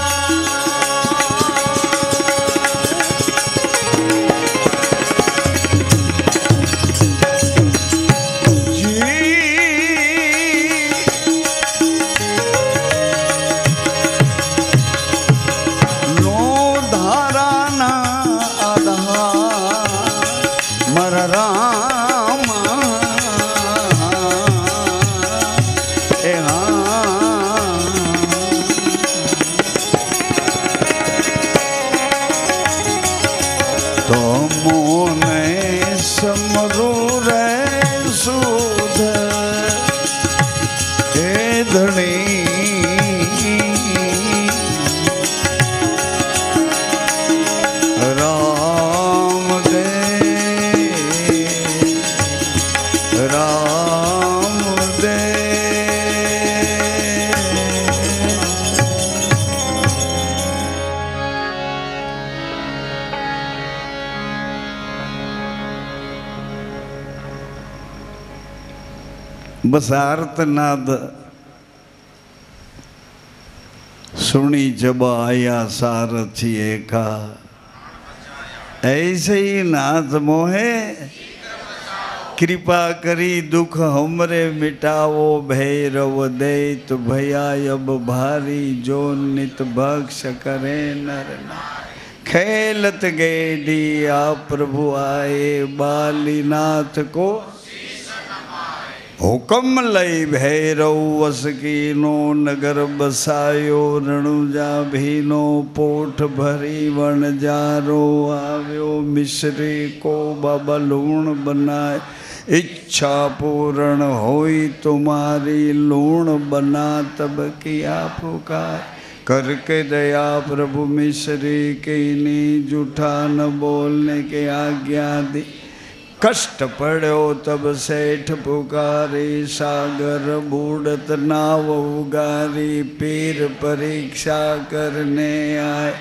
रामा ए तुमने समरू रे सुध हे धनी राम दे राम दे बस आर्तनाद सुनी जब आया सारथी एका, ऐसे ही नाथ मोहे कृपा करी दुख हमरे मिटावो। भैरव दैत भया अब भारी, जो नित भक्ष करे नर नारी। खेलत गेडिया प्रभु आए, बालीनाथ को हुक्म लई भैरव वस कीनो। नगर बसायो रणुजा भीनो, पोठ भरी वन जारो आव्यो। मिश्री को बाबा लूण बनाए, इच्छा पूर्ण होई तुम्हारी। लूण बना तब किया पुकार, करके दया प्रभु मिश्री की नी। जूठा न बोलने के आज्ञा दी, कष्ट पड़ो तब सेठ पुकारी। सागर बूढ़त नाव उगारी, पीर परीक्षा करने आए।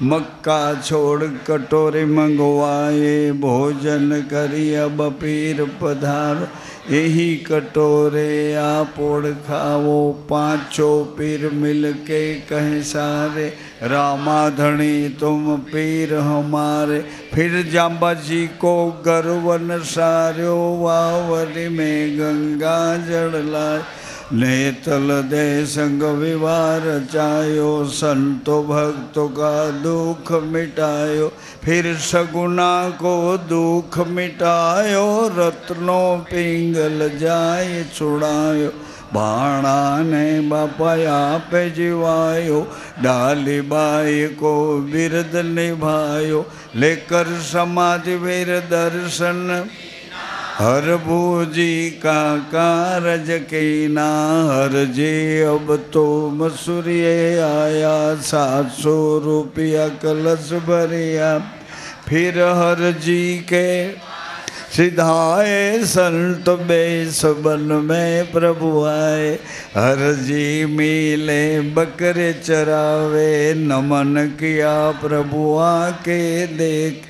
मक्का छोड़ कटोरे मंगवाए, भोजन करी अब पीर पधार। यही कटोरे आपोड़ खाओ, पांचों पीर मिल के कहे सारे। रामाधणी तुम पीर हमारे, फिर जाम्बा जी को गर्वन सार्यो। वावरी में गंगा जड़ लाए, नेतल दे संग विवार चायो। संतो भक्तों का दुख मिटायो, फिर सगुना को दुख मिटायो। रत्नों पिंगल जाय छुड़ायो, भाणा ने बापाया पे जीवायो। डाली बाई को बिरद निभायो, लेकर समाधि वीर दर्शन। हर भूजी का कारज कीना, हर जी अब तो मसूरिये आया। 700 रुपया कलश भरिया, फिर हर जी के सिधाए। संत बेस बन में प्रभु आए, हर जी मिले बकरे चरावे। नमन किया प्रभु आके देख,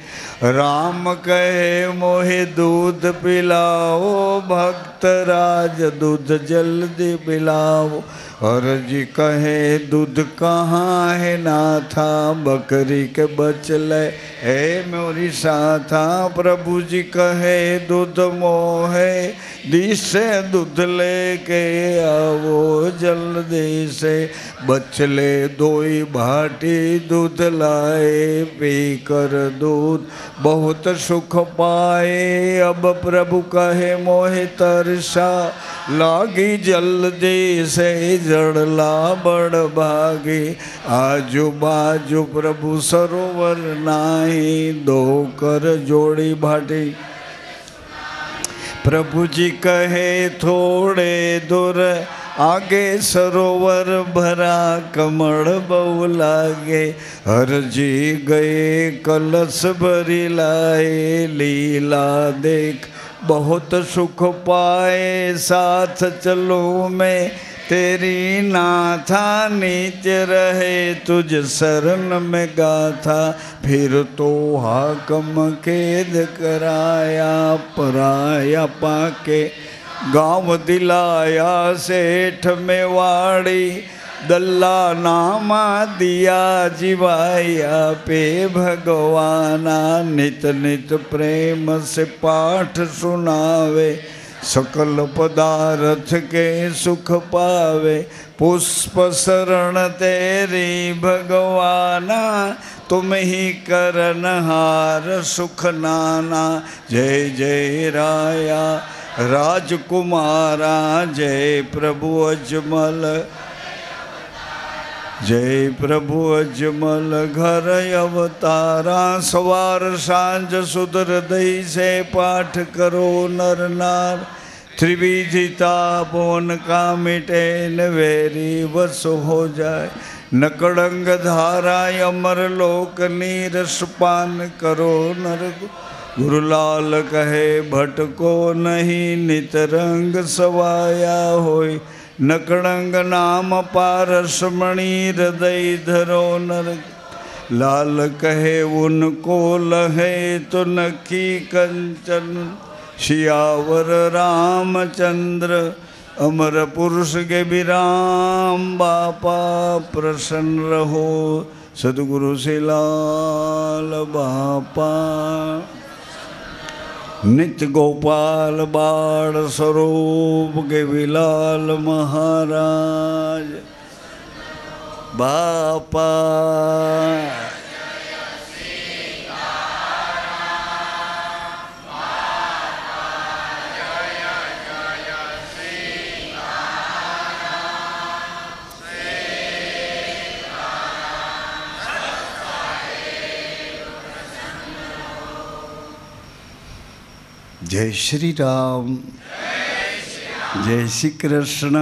राम कहे मोहे दूध पिलाओ। भक्त राज दूध जल्दी पिलाओ, और जी कहे दूध कहाँ है नाथा। बकरी के बचले है मोरी साथा। प्रभु जी कहे दूध मोहे दिसे, दूध लेके आवो जल्दी से। बचले दोई भाटी दूध लाए, पी कर दूध बहुत सुख पाए। अब प्रभु कहे मोहे तरसा लागी, जल्दी से जड़ला बड़ भागी। आजू बाजू प्रभु सरोवर नाही, दो कर जोड़ी भाटी। प्रभु जी कहे थोड़े दूर आगे सरोवर भरा, कमल बहु लागे। हर जी गए कलश भरी लाए, लीला देख बहुत सुख पाए। साथ चलो मैं तेरी नाथा, नीच रहे तुझ शरण में गाथा। फिर तो हाकम कैद कराया, पराया पाके गाँव दिलाया। सेठ में वाड़ी दल्ला नामा दिया, जीवाया पे भगवाना। नित नित प्रेम से पाठ सुनावे, सकल पदार्थ के सुख पावे। पुष्प शरण तेरी भगवाना, तुम ही करनहार सुख नाना। जय जय राया राजकुमारा, जय प्रभु अजमल। जय प्रभु अजमल घर अवतारा। सवार सांझ सुधर दई से पाठ करो नर नार। त्रिविधिता पवन का मिटे नवेरी वस हो जाए। नकड़ंग धारा अमर लोक नीरस पान करो नर। गुरुलाल कहे भटको नहीं, नितरंग सवाया होय। नकड़ंग नाम पारस मणि, हृदय धरो नर। लाल कहे उनको लहे तो नकी कंचन। सियावर रामचंद्र अमर पुरुष के भी राम बापा प्रसन्न रहो सदगुरु से लाल बापा नित्य गोपाल बाल स्वरूप के विलाल महाराज बापा जय श्री राम, जय श्री कृष्ण।